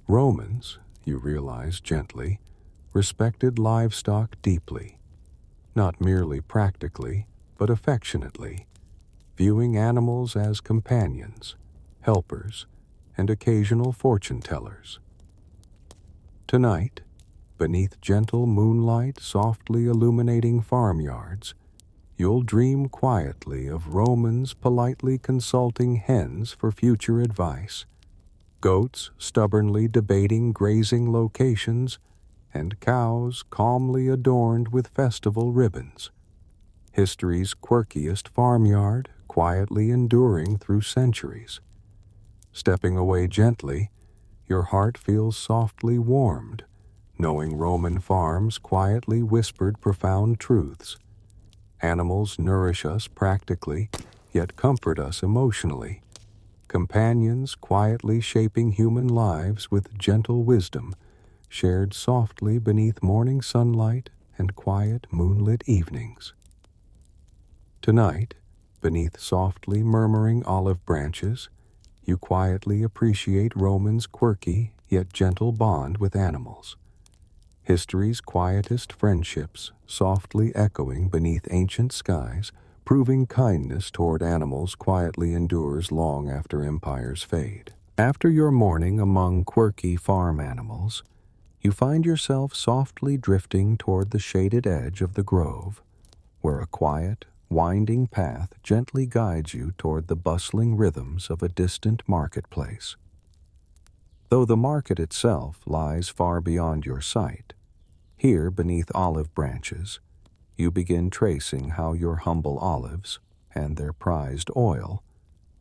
Romans, you realize gently, respected livestock deeply, not merely practically, but affectionately, viewing animals as companions, helpers, and occasional fortune-tellers. Tonight, beneath gentle moonlight softly illuminating farmyards, you'll dream quietly of Romans politely consulting hens for future advice, goats stubbornly debating grazing locations, and cows calmly adorned with festival ribbons. History's quirkiest farmyard quietly enduring through centuries. Stepping away gently, your heart feels softly warmed, knowing Roman farms quietly whispered profound truths. Animals nourish us practically, yet comfort us emotionally. Companions quietly shaping human lives with gentle wisdom, shared softly beneath morning sunlight and quiet moonlit evenings. Tonight, beneath softly murmuring olive branches, you quietly appreciate Roman's quirky yet gentle bond with animals. History's quietest friendships softly echoing beneath ancient skies, proving kindness toward animals quietly endures long after empires fade. After your morning among quirky farm animals, you find yourself softly drifting toward the shaded edge of the grove, where a quiet, winding path gently guides you toward the bustling rhythms of a distant marketplace. Though the market itself lies far beyond your sight, here beneath olive branches, you begin tracing how your humble olives, and their prized oil,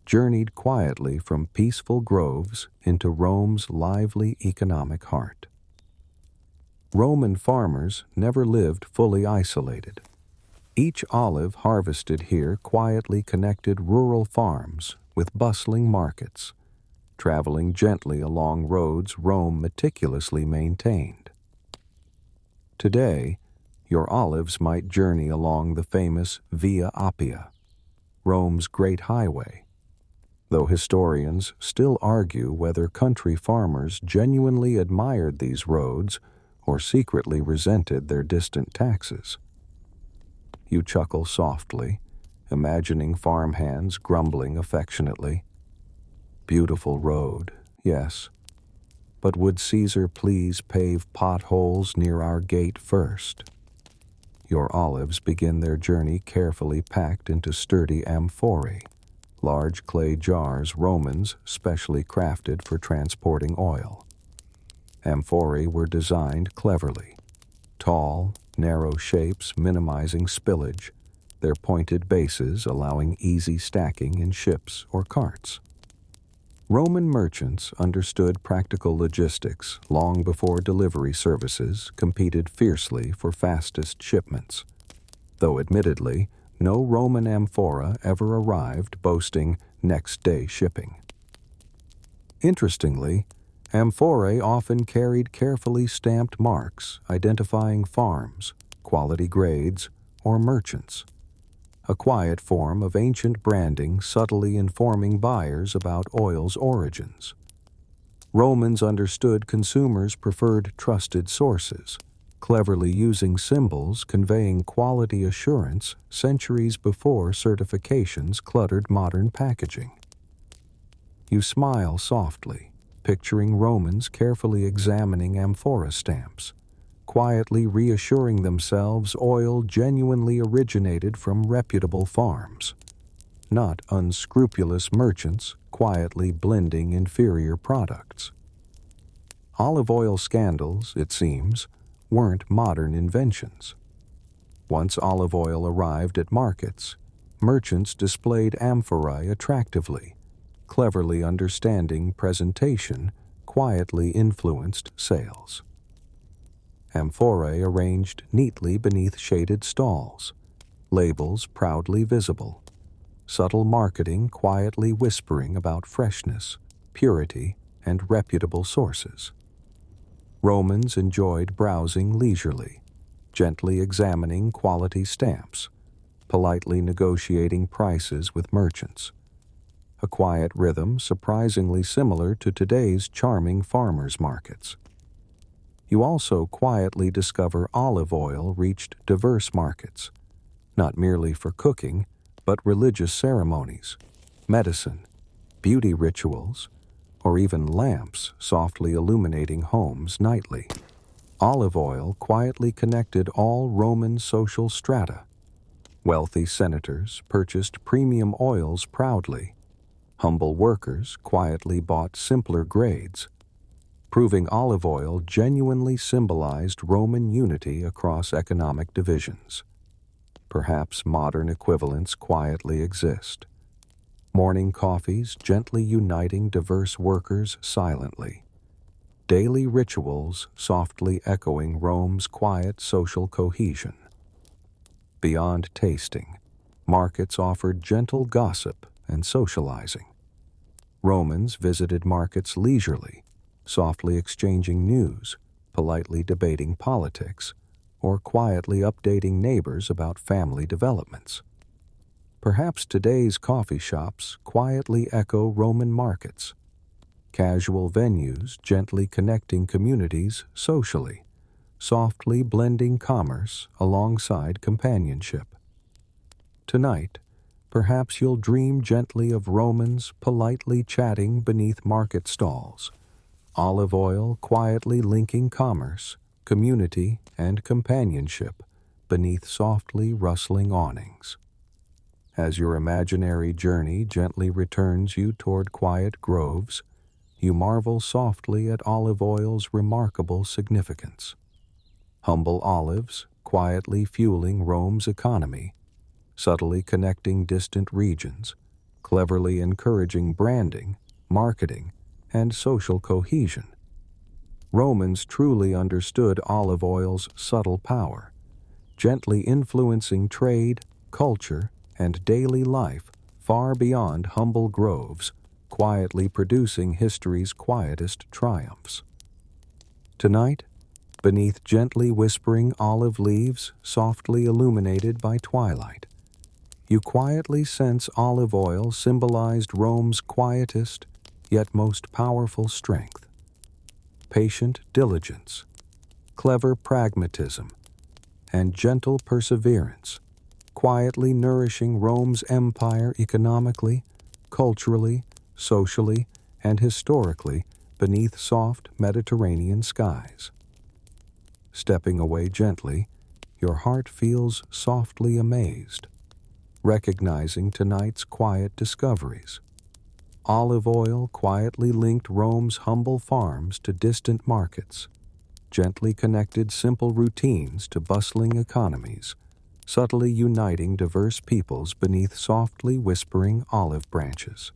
journeyed quietly from peaceful groves into Rome's lively economic heart. Roman farmers never lived fully isolated. Each olive harvested here quietly connected rural farms with bustling markets, traveling gently along roads Rome meticulously maintained. Today, your olives might journey along the famous Via Appia, Rome's great highway, though historians still argue whether country farmers genuinely admired these roads or secretly resented their distant taxes. You chuckle softly, imagining farmhands grumbling affectionately. Beautiful road, yes, but would Caesar please pave potholes near our gate first? Your olives begin their journey carefully packed into sturdy amphorae, large clay jars Romans specially crafted for transporting oil. Amphorae were designed cleverly, tall, narrow shapes minimizing spillage, their pointed bases allowing easy stacking in ships or carts. Roman merchants understood practical logistics long before delivery services competed fiercely for fastest shipments, though admittedly, no Roman amphora ever arrived boasting next-day shipping. Interestingly, amphorae often carried carefully stamped marks identifying farms, quality grades, or merchants, a quiet form of ancient branding subtly informing buyers about oil's origins. Romans understood consumers preferred trusted sources, cleverly using symbols conveying quality assurance centuries before certifications cluttered modern packaging. You smile softly, picturing Romans carefully examining amphora stamps, quietly reassuring themselves oil genuinely originated from reputable farms, not unscrupulous merchants quietly blending inferior products. Olive oil scandals, it seems, weren't modern inventions. Once olive oil arrived at markets, merchants displayed amphorae attractively, cleverly understanding presentation quietly influenced sales. Amphorae arranged neatly beneath shaded stalls, labels proudly visible, subtle marketing quietly whispering about freshness, purity, and reputable sources. Romans enjoyed browsing leisurely, gently examining quality stamps, politely negotiating prices with merchants, a quiet rhythm surprisingly similar to today's charming farmers' markets. You also quietly discover olive oil reached diverse markets, not merely for cooking, but religious ceremonies, medicine, beauty rituals, or even lamps softly illuminating homes nightly. Olive oil quietly connected all Roman social strata. Wealthy senators purchased premium oils proudly. Humble workers quietly bought simpler grades, proving olive oil genuinely symbolized Roman unity across economic divisions. Perhaps modern equivalents quietly exist. Morning coffees gently uniting diverse workers silently. Daily rituals softly echoing Rome's quiet social cohesion. Beyond tasting, markets offered gentle gossip and socializing. Romans visited markets leisurely, softly exchanging news, politely debating politics, or quietly updating neighbors about family developments. Perhaps today's coffee shops quietly echo Roman markets, casual venues gently connecting communities socially, softly blending commerce alongside companionship. Tonight, perhaps you'll dream gently of Romans politely chatting beneath market stalls, olive oil quietly linking commerce, community, and companionship beneath softly rustling awnings. As your imaginary journey gently returns you toward quiet groves, you marvel softly at olive oil's remarkable significance. Humble olives quietly fueling Rome's economy, subtly connecting distant regions, cleverly encouraging branding, marketing, and social cohesion. Romans truly understood olive oil's subtle power, gently influencing trade, culture, and daily life far beyond humble groves, quietly producing history's quietest triumphs. Tonight, beneath gently whispering olive leaves softly illuminated by twilight, you quietly sense olive oil symbolized Rome's quietest yet most powerful strength. Patient diligence, clever pragmatism, and gentle perseverance, quietly nourishing Rome's empire economically, culturally, socially, and historically beneath soft Mediterranean skies. Stepping away gently, your heart feels softly amazed, recognizing tonight's quiet discoveries. Olive oil quietly linked Rome's humble farms to distant markets, gently connected simple routines to bustling economies, subtly uniting diverse peoples beneath softly whispering olive branches.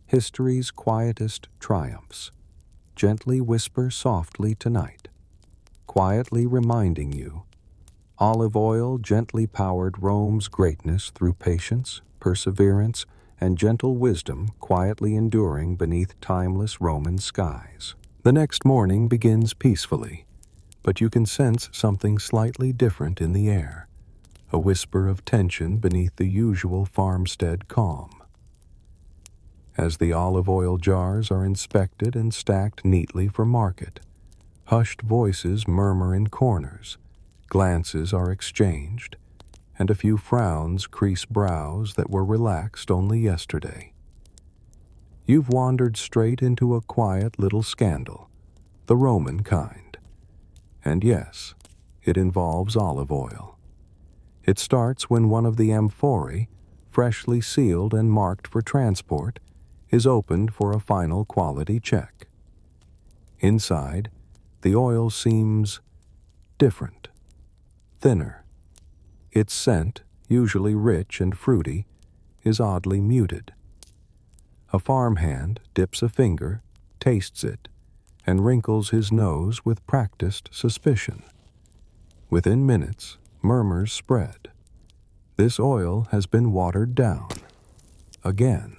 History's quietest triumphs gently whisper softly tonight, quietly reminding you olive oil gently powered Rome's greatness through patience, perseverance, and gentle wisdom quietly enduring beneath timeless Roman skies. The next morning begins peacefully, but you can sense something slightly different in the air, a whisper of tension beneath the usual farmstead calm. As the olive oil jars are inspected and stacked neatly for market, hushed voices murmur in corners, glances are exchanged, and a few frowns crease brows that were relaxed only yesterday. You've wandered straight into a quiet little scandal, the Roman kind. And yes, it involves olive oil. It starts when one of the amphorae, freshly sealed and marked for transport, is opened for a final quality check. Inside, the oil seems different, thinner. Its scent, usually rich and fruity, is oddly muted. A farmhand dips a finger, tastes it, and wrinkles his nose with practiced suspicion. Within minutes, murmurs spread. This oil has been watered down. Again.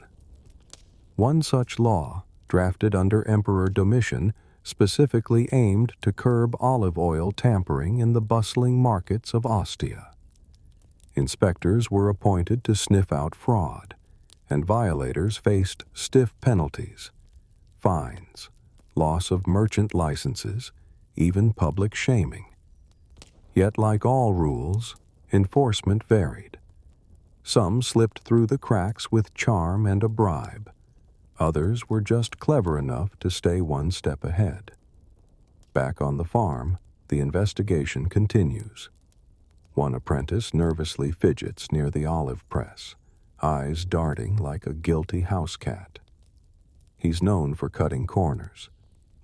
One such law, drafted under Emperor Domitian, specifically aimed to curb olive oil tampering in the bustling markets of Ostia. Inspectors were appointed to sniff out fraud, and violators faced stiff penalties, fines, loss of merchant licenses, even public shaming. Yet, like all rules, enforcement varied. Some slipped through the cracks with charm and a bribe. Others were just clever enough to stay one step ahead. Back on the farm, the investigation continues. One apprentice nervously fidgets near the olive press, eyes darting like a guilty house cat. He's known for cutting corners,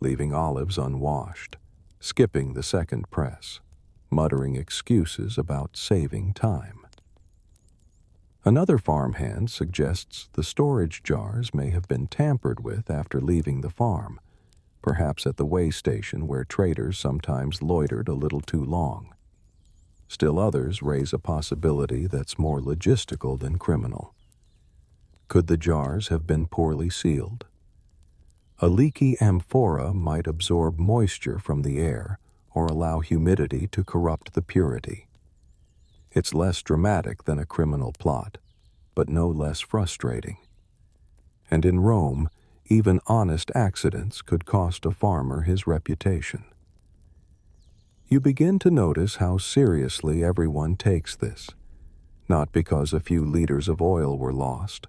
leaving olives unwashed, skipping the second press, muttering excuses about saving time. Another farmhand suggests the storage jars may have been tampered with after leaving the farm, perhaps at the way station where traders sometimes loitered a little too long. Still others raise a possibility that's more logistical than criminal. Could the jars have been poorly sealed? A leaky amphora might absorb moisture from the air or allow humidity to corrupt the purity. It's less dramatic than a criminal plot, but no less frustrating. And in Rome, even honest accidents could cost a farmer his reputation. You begin to notice how seriously everyone takes this, not because a few liters of oil were lost,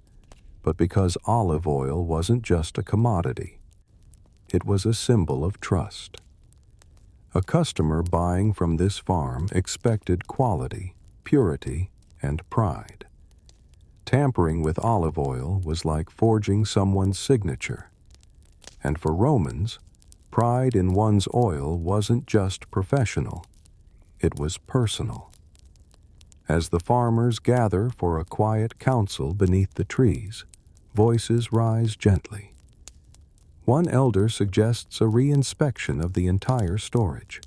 but because olive oil wasn't just a commodity. It was a symbol of trust. A customer buying from this farm expected quality, purity, and pride. Tampering with olive oil was like forging someone's signature. And for Romans, pride in one's oil wasn't just professional, it was personal. As the farmers gather for a quiet council beneath the trees, voices rise gently. One elder suggests a reinspection of the entire storage.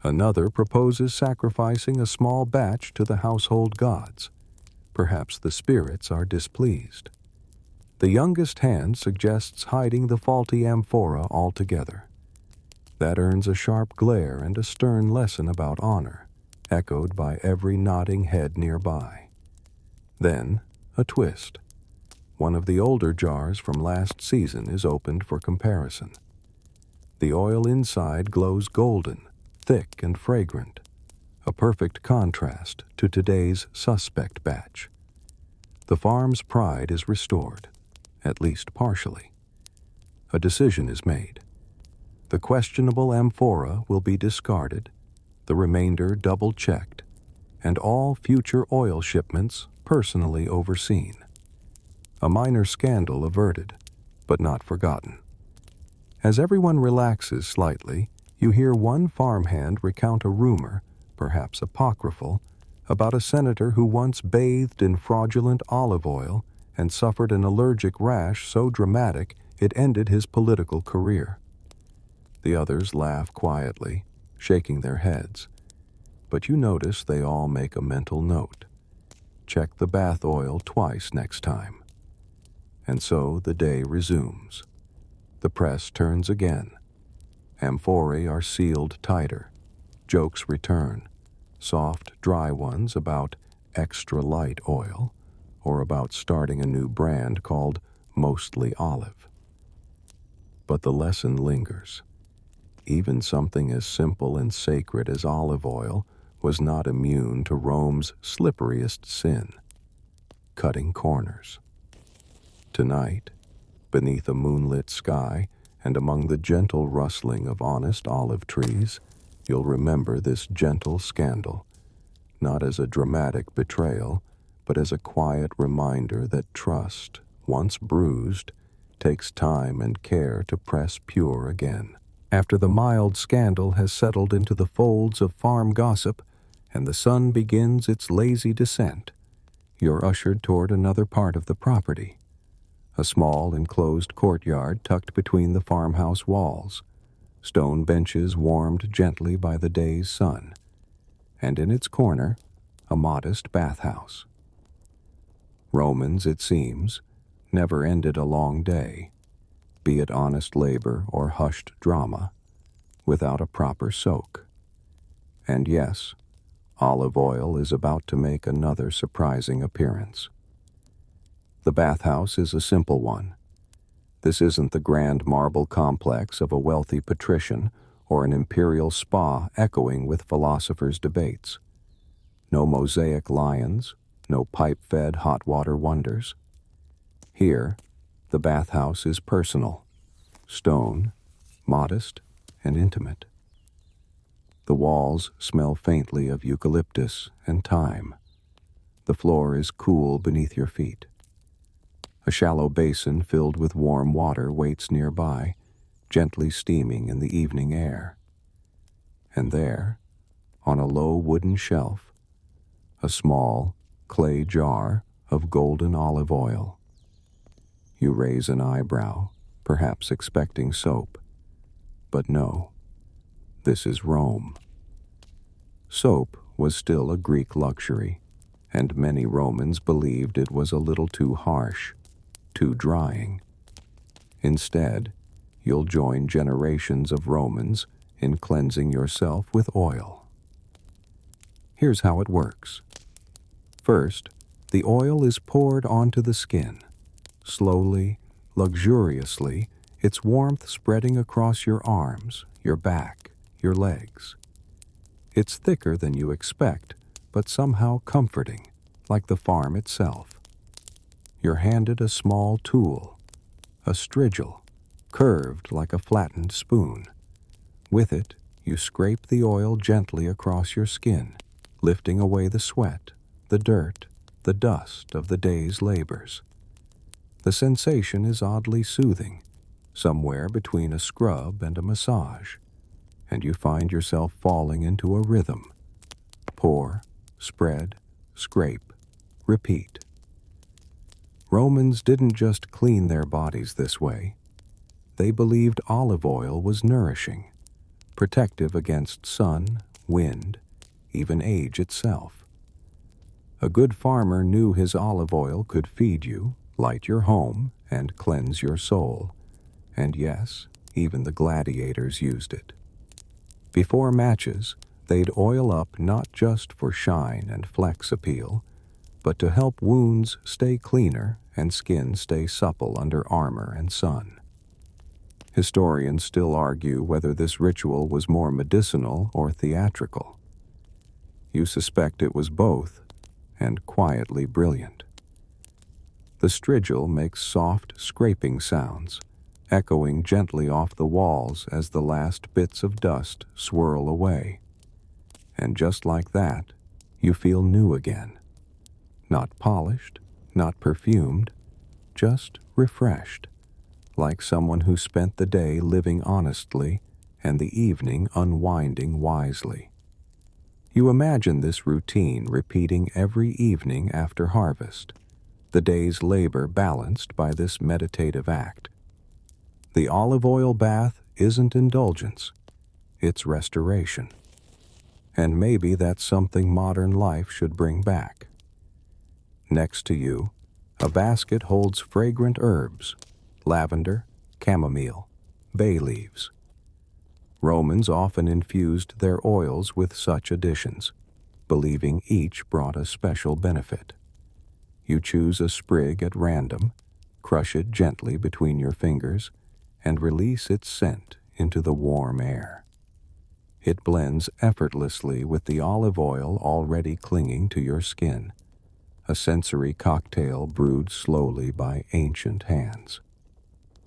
Another proposes sacrificing a small batch to the household gods. Perhaps the spirits are displeased. The youngest hand suggests hiding the faulty amphora altogether. That earns a sharp glare and a stern lesson about honor, echoed by every nodding head nearby. Then, a twist. One of the older jars from last season is opened for comparison. The oil inside glows golden, thick and fragrant, a perfect contrast to today's suspect batch. The farm's pride is restored, at least partially. A decision is made. The questionable amphora will be discarded, the remainder double-checked, and all future oil shipments personally overseen. A minor scandal averted, but not forgotten. As everyone relaxes slightly, you hear one farmhand recount a rumor, perhaps apocryphal, about a senator who once bathed in fraudulent olive oil and suffered an allergic rash so dramatic it ended his political career. The others laugh quietly, shaking their heads, but you notice they all make a mental note. Check the bath oil twice next time. And so the day resumes. The press turns again. Amphorae are sealed tighter. Jokes return. Soft, dry ones about extra light oil, or about starting a new brand called Mostly Olive. But the lesson lingers. Even something as simple and sacred as olive oil was not immune to Rome's slipperiest sin, cutting corners. Tonight, beneath a moonlit sky and among the gentle rustling of honest olive trees, you'll remember this gentle scandal, not as a dramatic betrayal, but as a quiet reminder that trust, once bruised, takes time and care to press pure again. After the mild scandal has settled into the folds of farm gossip and the sun begins its lazy descent, you're ushered toward another part of the property. A small enclosed courtyard tucked between the farmhouse walls, stone benches warmed gently by the day's sun, and in its corner, a modest bathhouse. Romans, it seems, never ended a long day, be it honest labor or hushed drama, without a proper soak. And yes, olive oil is about to make another surprising appearance. The bathhouse is a simple one. This isn't the grand marble complex of a wealthy patrician or an imperial spa echoing with philosophers' debates. No mosaic lions, no pipe-fed hot water wonders. Here, the bathhouse is personal, stone, modest, and intimate. The walls smell faintly of eucalyptus and thyme. The floor is cool beneath your feet. A shallow basin filled with warm water waits nearby, gently steaming in the evening air. And there, on a low wooden shelf, a small clay jar of golden olive oil. You raise an eyebrow, perhaps expecting soap. But no, this is Rome. Soap was still a Greek luxury, and many Romans believed it was a little too harsh, too drying. Instead, you'll join generations of Romans in cleansing yourself with oil. Here's how it works. First, the oil is poured onto the skin. Slowly, luxuriously, its warmth spreading across your arms, your back, your legs. It's thicker than you expect, but somehow comforting, like the farm itself. You're handed a small tool, a strigil, curved like a flattened spoon. With it, you scrape the oil gently across your skin, lifting away the sweat, the dirt, the dust of the day's labors. The sensation is oddly soothing, somewhere between a scrub and a massage, and you find yourself falling into a rhythm. Pour, spread, scrape, repeat. Romans didn't just clean their bodies this way. They believed olive oil was nourishing, protective against sun, wind, even age itself. A good farmer knew his olive oil could feed you, light your home, and cleanse your soul. And yes, even the gladiators used it. Before matches, they'd oil up not just for shine and flex appeal, but to help wounds stay cleaner and skin stay supple under armor and sun. Historians still argue whether this ritual was more medicinal or theatrical. You suspect it was both, and quietly brilliant. The strigil makes soft scraping sounds, echoing gently off the walls as the last bits of dust swirl away. And just like that, you feel new again. Not polished, not perfumed, just refreshed, like someone who spent the day living honestly and the evening unwinding wisely. You imagine this routine repeating every evening after harvest, the day's labor balanced by this meditative act. The olive oil bath isn't indulgence, it's restoration. And maybe that's something modern life should bring back. Next to you, a basket holds fragrant herbs, lavender, chamomile, bay leaves. Romans often infused their oils with such additions, believing each brought a special benefit. You choose a sprig at random, crush it gently between your fingers, and release its scent into the warm air. It blends effortlessly with the olive oil already clinging to your skin, a sensory cocktail brewed slowly by ancient hands.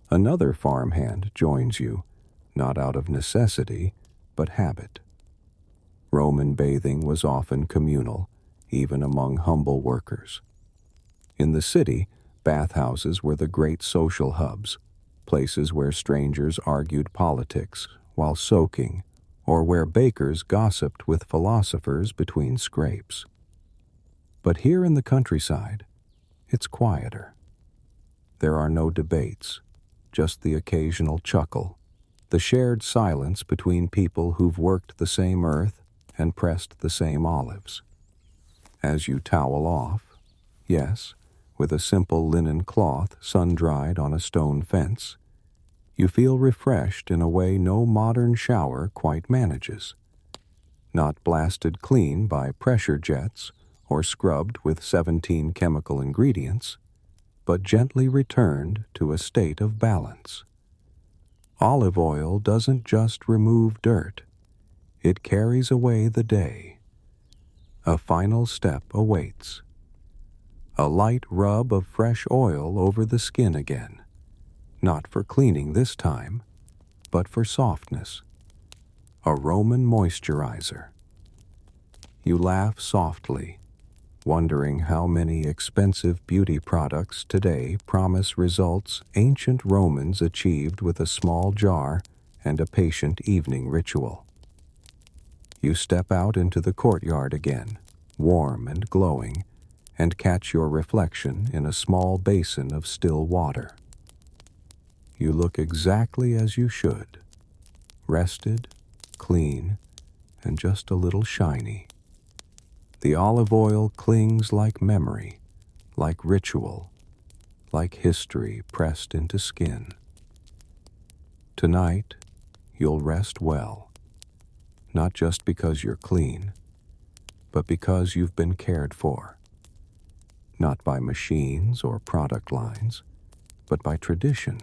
Another farmhand joins you, not out of necessity, but habit. Roman bathing was often communal, even among humble workers. In the city, bathhouses were the great social hubs, places where strangers argued politics while soaking, or where bakers gossiped with philosophers between scrapes. But here in the countryside, it's quieter. There are no debates, just the occasional chuckle, the shared silence between people who've worked the same earth and pressed the same olives. As you towel off, yes, with a simple linen cloth sun-dried on a stone fence, you feel refreshed in a way no modern shower quite manages. Not blasted clean by pressure jets or scrubbed with 17 chemical ingredients, but gently returned to a state of balance. Olive oil doesn't just remove dirt, it carries away the day. A final step awaits. A light rub of fresh oil over the skin again, not for cleaning this time, but for softness. A Roman moisturizer. You laugh softly, wondering how many expensive beauty products today promise results ancient Romans achieved with a small jar and a patient evening ritual. You step out into the courtyard again, warm and glowing, and catch your reflection in a small basin of still water. You look exactly as you should, rested, clean, and just a little shiny. The olive oil clings like memory, like ritual, like history pressed into skin. Tonight, you'll rest well, not just because you're clean, but because you've been cared for. Not by machines or product lines, but by tradition,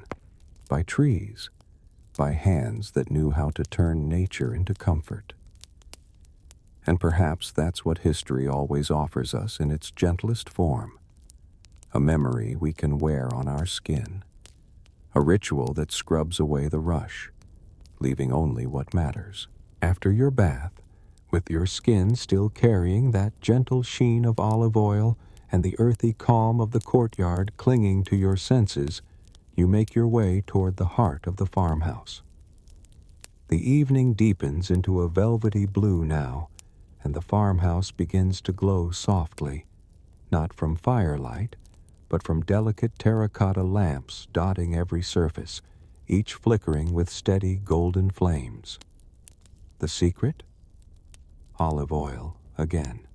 by trees, by hands that knew how to turn nature into comfort. And perhaps that's what history always offers us in its gentlest form. A memory we can wear on our skin. A ritual that scrubs away the rush, leaving only what matters. After your bath, with your skin still carrying that gentle sheen of olive oil and the earthy calm of the courtyard clinging to your senses, you make your way toward the heart of the farmhouse. The evening deepens into a velvety blue now, and the farmhouse begins to glow softly, not from firelight, but from delicate terracotta lamps dotting every surface, each flickering with steady golden flames. The secret? Olive oil again.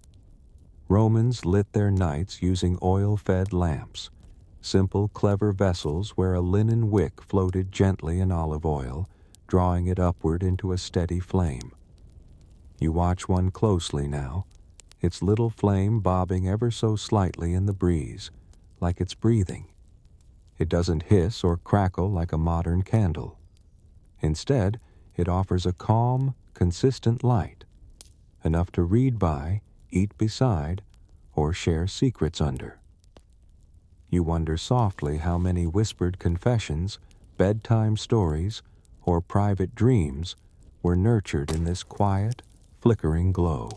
Romans lit their nights using oil-fed lamps, simple, clever vessels where a linen wick floated gently in olive oil, drawing it upward into a steady flame. You watch one closely now, its little flame bobbing ever so slightly in the breeze, like it's breathing. It doesn't hiss or crackle like a modern candle. Instead, it offers a calm, consistent light, enough to read by, eat beside, or share secrets under. You wonder softly how many whispered confessions, bedtime stories, or private dreams were nurtured in this quiet, flickering glow.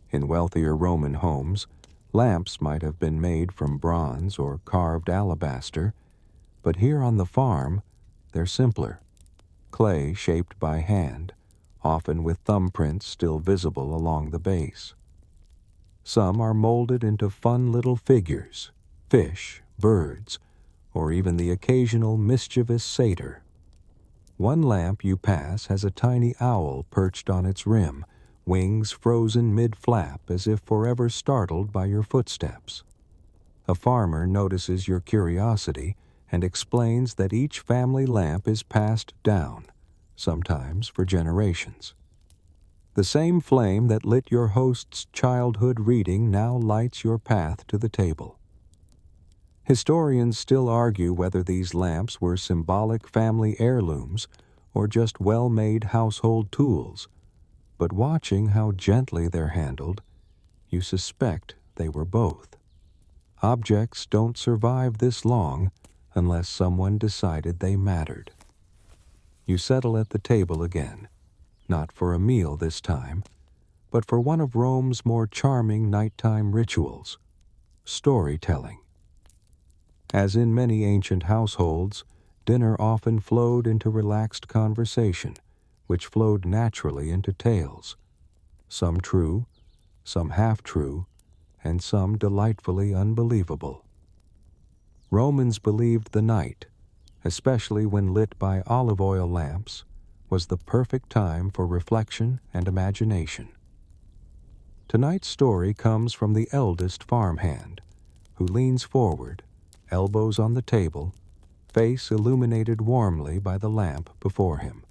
In wealthier Roman homes, lamps might have been made from bronze or carved alabaster, but here on the farm, they're simpler. Clay shaped by hand, often with thumbprints still visible along the base. Some are molded into fun little figures, fish, birds, or even the occasional mischievous satyr. One lamp you pass has a tiny owl perched on its rim, wings frozen mid-flap as if forever startled by your footsteps. A farmer notices your curiosity and explains that each family lamp is passed down, sometimes for generations. The same flame that lit your host's childhood reading now lights your path to the table. Historians still argue whether these lamps were symbolic family heirlooms or just well-made household tools, but watching how gently they're handled, you suspect they were both. Objects don't survive this long unless someone decided they mattered. You settle at the table again, not for a meal this time, but for one of Rome's more charming nighttime rituals, storytelling. As in many ancient households, dinner often flowed into relaxed conversation, which flowed naturally into tales, some true, some half-true, and some delightfully unbelievable. Romans believed the night, especially when lit by olive oil lamps, was the perfect time for reflection and imagination. Tonight's story comes from the eldest farmhand, who leans forward, elbows on the table, face illuminated warmly by the lamp before him.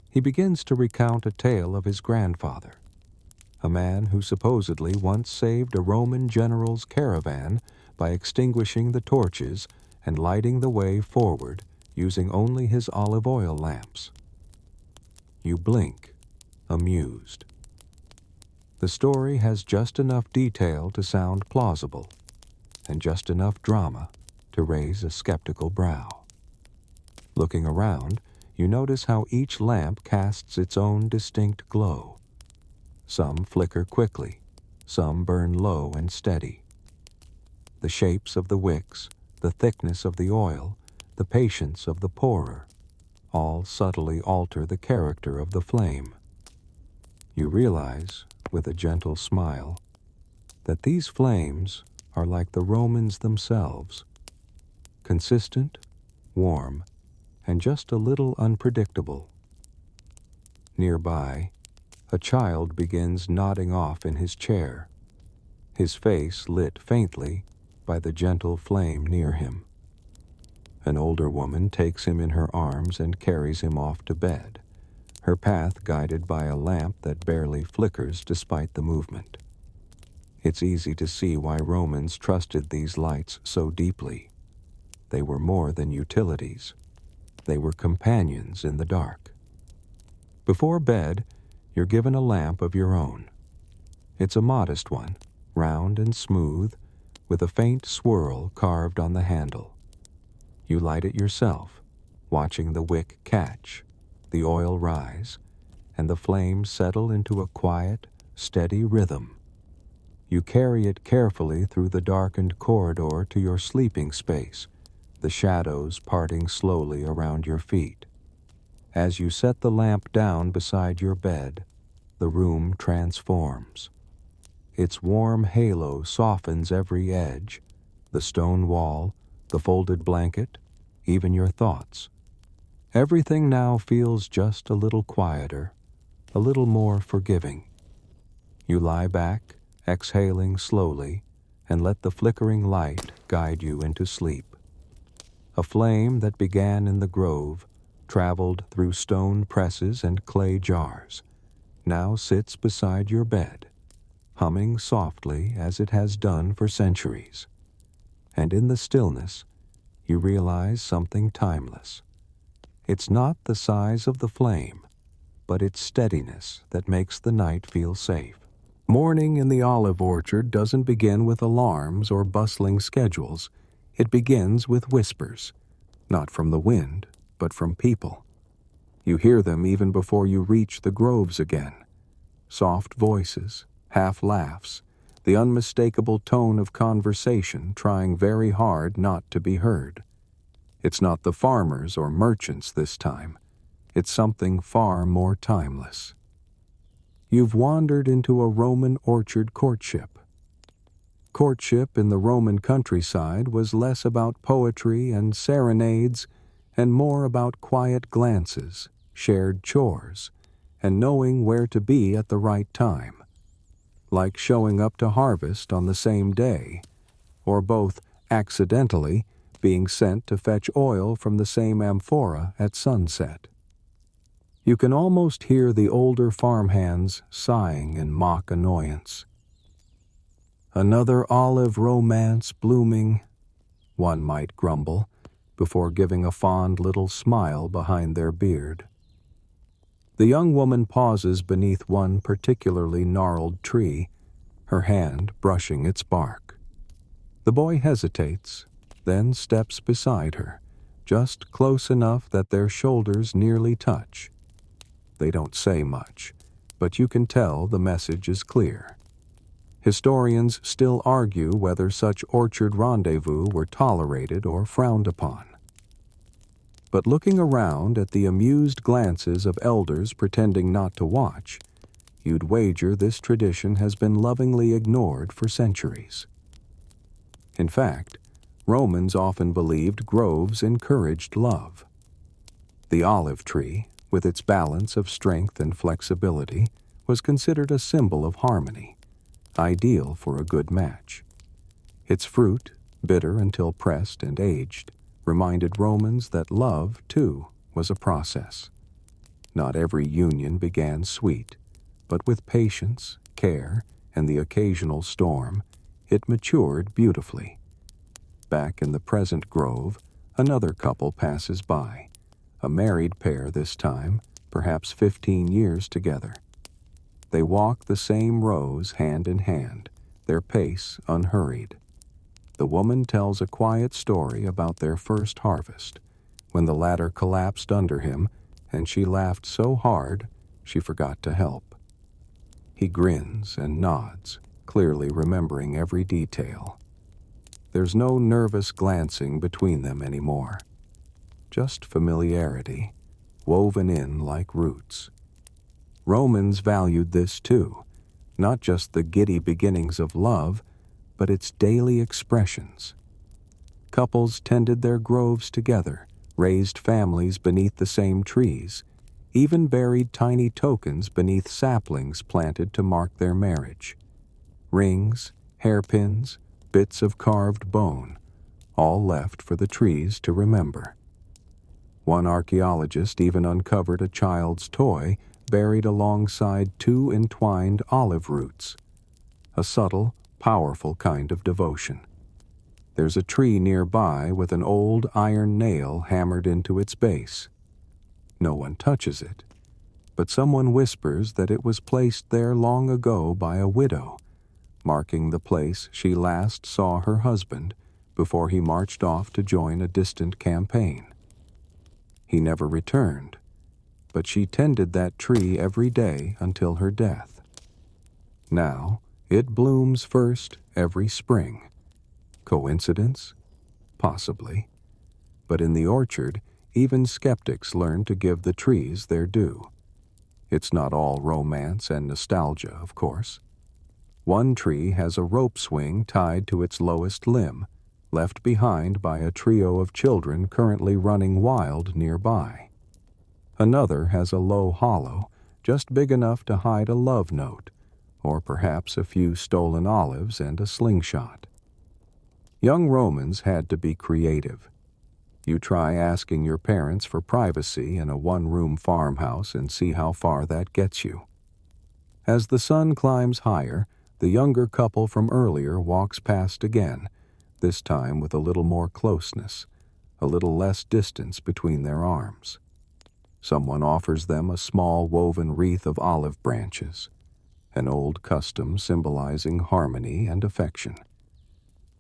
He begins to recount a tale of his grandfather, a man who supposedly once saved a Roman general's caravan by extinguishing the torches and lighting the way forward using only his olive oil lamps. You blink, amused. The story has just enough detail to sound plausible, and just enough drama to raise a skeptical brow. Looking around, you notice how each lamp casts its own distinct glow. Some flicker quickly, some burn low and steady. The shapes of the wicks, the thickness of the oil, the patience of the pourer, all subtly alter the character of the flame. You realize, with a gentle smile, that these flames are like the Romans themselves, consistent, warm, and just a little unpredictable. Nearby, a child begins nodding off in his chair, his face lit faintly by the gentle flame near him. An older woman takes him in her arms and carries him off to bed, her path guided by a lamp that barely flickers despite the movement. It's easy to see why Romans trusted these lights so deeply. They were more than utilities. They were companions in the dark. Before bed, you're given a lamp of your own. It's a modest one, round and smooth, with a faint swirl carved on the handle. You light it yourself, watching the wick catch, the oil rise, and the flames settle into a quiet, steady rhythm. You carry it carefully through the darkened corridor to your sleeping space, the shadows parting slowly around your feet. As you set the lamp down beside your bed, the room transforms. Its warm halo softens every edge, the stone wall, the folded blanket, even your thoughts. Everything now feels just a little quieter, a little more forgiving. You lie back, exhaling slowly, and let the flickering light guide you into sleep. A flame that began in the grove, traveled through stone presses and clay jars, now sits beside your bed, humming softly as it has done for centuries. And in the stillness, you realize something timeless. It's not the size of the flame, but its steadiness that makes the night feel safe. Morning in the olive orchard doesn't begin with alarms or bustling schedules. It begins with whispers, not from the wind, but from people. You hear them even before you reach the groves again. Soft voices, half laughs, the unmistakable tone of conversation trying very hard not to be heard. It's not the farmers or merchants this time. It's something far more timeless. You've wandered into a Roman orchard courtship. Courtship in the Roman countryside was less about poetry and serenades and more about quiet glances, shared chores, and knowing where to be at the right time. Like showing up to harvest on the same day, or both accidentally being sent to fetch oil from the same amphora at sunset. You can almost hear the older farmhands sighing in mock annoyance. Another olive romance blooming, one might grumble, before giving a fond little smile behind their beard. The young woman pauses beneath one particularly gnarled tree, her hand brushing its bark. The boy hesitates, then steps beside her, just close enough that their shoulders nearly touch. They don't say much, but you can tell the message is clear. Historians still argue whether such orchard rendezvous were tolerated or frowned upon. But looking around at the amused glances of elders pretending not to watch, you'd wager this tradition has been lovingly ignored for centuries. In fact, Romans often believed groves encouraged love. The olive tree, with its balance of strength and flexibility, was considered a symbol of harmony, ideal for a good match. Its fruit, bitter until pressed and aged, reminded Romans that love, too, was a process. Not every union began sweet, but with patience, care, and the occasional storm, it matured beautifully. Back in the present grove, Another couple passes by, a married pair this time, perhaps 15 years together. They walk the same rows hand in hand, their pace unhurried. The woman tells a quiet story about their first harvest, when the ladder collapsed under him and she laughed so hard she forgot to help. He grins and nods, clearly remembering every detail. There's no nervous glancing between them anymore, just familiarity, woven in like roots. Romans valued this too, not just the giddy beginnings of love, but its daily expressions. Couples tended their groves together, raised families beneath the same trees, even buried tiny tokens beneath saplings planted to mark their marriage. Rings, hairpins, bits of carved bone, all left for the trees to remember. One archaeologist even uncovered a child's toy buried alongside 2 entwined olive roots, a subtle, powerful kind of devotion. There's a tree nearby with an old iron nail hammered into its base. No one touches it, but someone whispers that it was placed there long ago by a widow, marking the place she last saw her husband before he marched off to join a distant campaign. He never returned, but she tended that tree every day until her death. Now, it blooms first every spring. Coincidence? Possibly. But in the orchard, even skeptics learn to give the trees their due. It's not all romance and nostalgia, of course. One tree has a rope swing tied to its lowest limb, left behind by a trio of children currently running wild nearby. Another has a low hollow, just big enough to hide a love note, or perhaps a few stolen olives and a slingshot. Young Romans had to be creative. You try asking your parents for privacy in a one-room farmhouse and see how far that gets you. As the sun climbs higher, the younger couple from earlier walks past again, this time with a little more closeness, a little less distance between their arms. Someone offers them a small woven wreath of olive branches, an old custom symbolizing harmony and affection.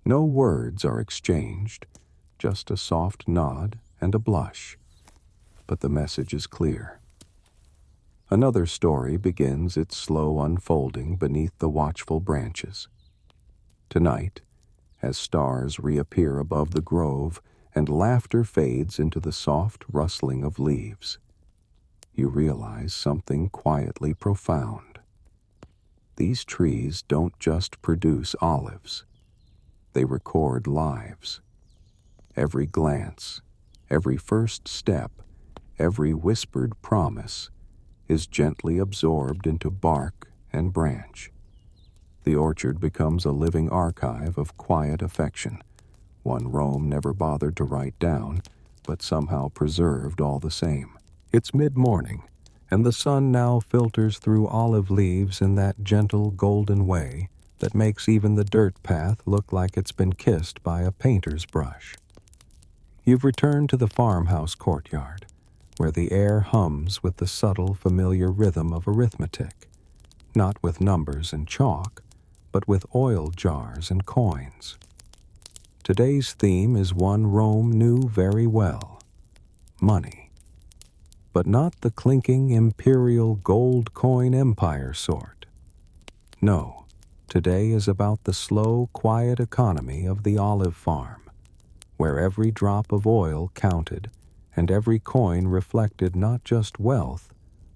No words are exchanged, just a soft nod and a blush, but the message is clear. Another story begins its slow unfolding beneath the watchful branches. Tonight, as stars reappear above the grove and laughter fades into the soft rustling of leaves, you realize something quietly profound. These trees don't just produce olives. They record lives. Every glance, every first step, every whispered promise is gently absorbed into bark and branch. The orchard becomes a living archive of quiet affection, one Rome never bothered to write down, but somehow preserved all the same. It's mid-morning, and the sun now filters through olive leaves in that gentle golden way that makes even the dirt path look like it's been kissed by a painter's brush. You've returned to the farmhouse courtyard, where the air hums with the subtle, familiar rhythm of arithmetic, not with numbers and chalk, but with oil jars and coins. Today's theme is one Rome knew very well: money. But not the clinking imperial gold coin empire sort. No, today is about the slow, quiet economy of the olive farm, where every drop of oil counted and every coin reflected not just wealth,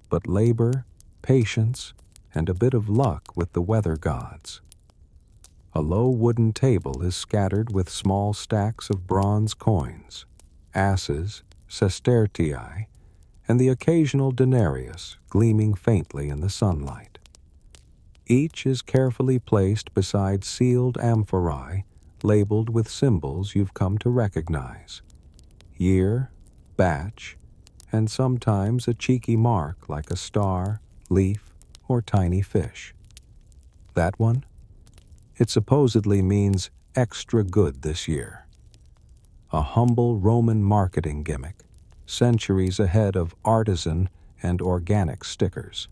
but labor, patience, and a bit of luck with the weather gods. A low wooden table is scattered with small stacks of bronze coins, asses, sestertii, and the occasional denarius gleaming faintly in the sunlight. Each is carefully placed beside sealed amphorae labeled with symbols you've come to recognize: year, batch, and sometimes a cheeky mark like a star, leaf, or tiny fish. That one? It supposedly means extra good this year. a humble Roman marketing gimmick, centuries ahead of artisan and organic stickers.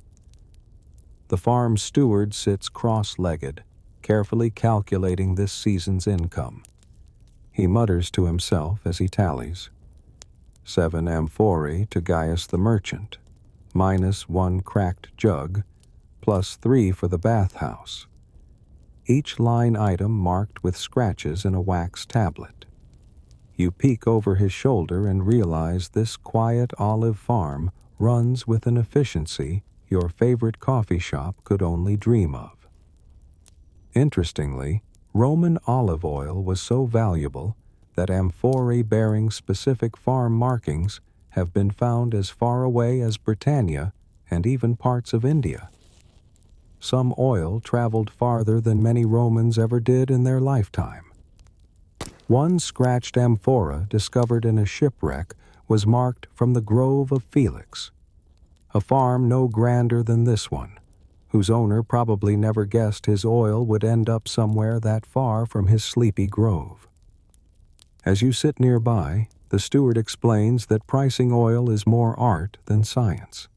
The farm steward sits cross-legged, carefully calculating this season's income. He mutters to himself as he tallies. 7 amphorae to Gaius the merchant, minus 1 cracked jug, plus 3 for the bathhouse. Each line item marked with scratches in a wax tablet. You peek over his shoulder and realize this quiet olive farm runs with an efficiency your favorite coffee shop could only dream of. Interestingly, Roman olive oil was so valuable that amphorae bearing specific farm markings have been found as far away as Britannia and even parts of India. Some oil traveled farther than many Romans ever did in their lifetime. One scratched amphora discovered in a shipwreck was marked from the Grove of Felix, a farm no grander than this one, whose owner probably never guessed his oil would end up somewhere that far from his sleepy grove. As you sit nearby, the steward explains that pricing oil is more art than science.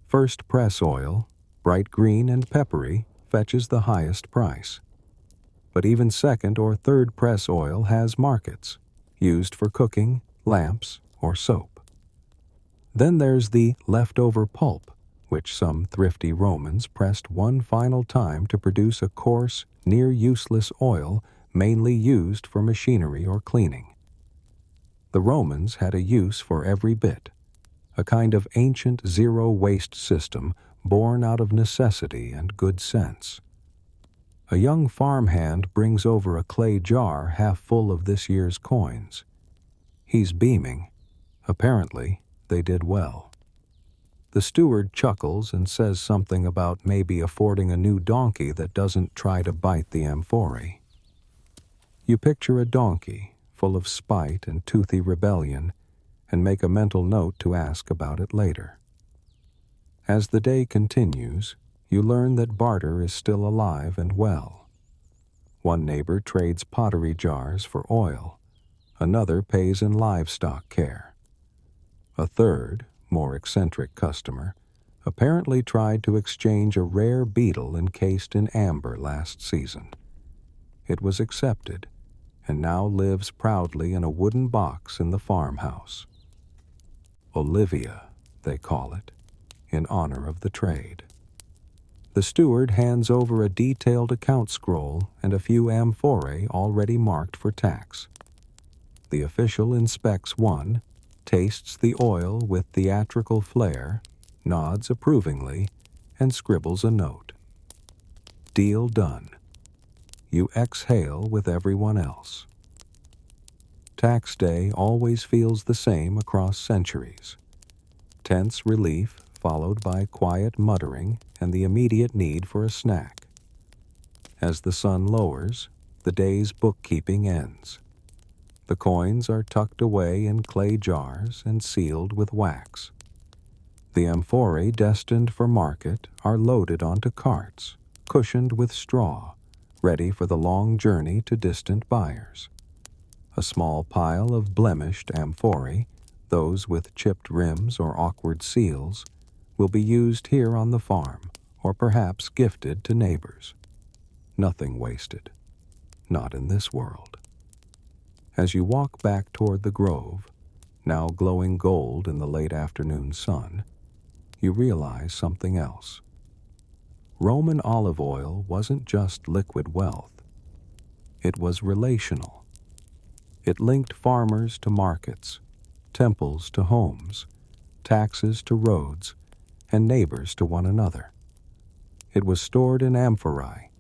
First press oil, bright green and peppery, fetches the highest price. But even second or third press oil has markets, used for cooking, lamps, or soap. Then there's the leftover pulp, which some thrifty Romans pressed one final time to produce a coarse, near-useless oil mainly used for machinery or cleaning. The Romans had a use for every bit, a kind of ancient zero-waste system born out of necessity and good sense. A young farmhand brings over a clay jar half full of this year's coins. He's beaming. Apparently, they did well. The steward chuckles and says something about maybe affording a new donkey that doesn't try to bite the amphorae. You picture a donkey, full of spite and toothy rebellion, and make a mental note to ask about it later. As the day continues, you learn that barter is still alive and well. One neighbor trades pottery jars for oil. Another pays in livestock care. A third, more eccentric customer apparently tried to exchange a rare beetle encased in amber last season. It was accepted, and now lives proudly in a wooden box in the farmhouse. Olivia, they call it, in honor of the trade. The steward hands over a detailed account scroll and a few amphorae already marked for tax. The official inspects one, tastes the oil with theatrical flair, nods approvingly, and scribbles a note. Deal done. You exhale with everyone else. Tax day always feels the same across centuries. Tense relief followed by quiet muttering and the immediate need for a snack. As the sun lowers, the day's bookkeeping ends. The coins are tucked away in clay jars and sealed with wax. The amphorae destined for market are loaded onto carts, cushioned with straw, ready for the long journey to distant buyers. A small pile of blemished amphorae, those with chipped rims or awkward seals, will be used here on the farm, or perhaps gifted to neighbors. Nothing wasted. Not in this world. As you walk back toward the grove, now glowing gold in the late afternoon sun, you realize something else. Roman olive oil wasn't just liquid wealth. It was relational. It linked farmers to markets, temples to homes, taxes to roads, and neighbors to one another. It was stored in amphorae,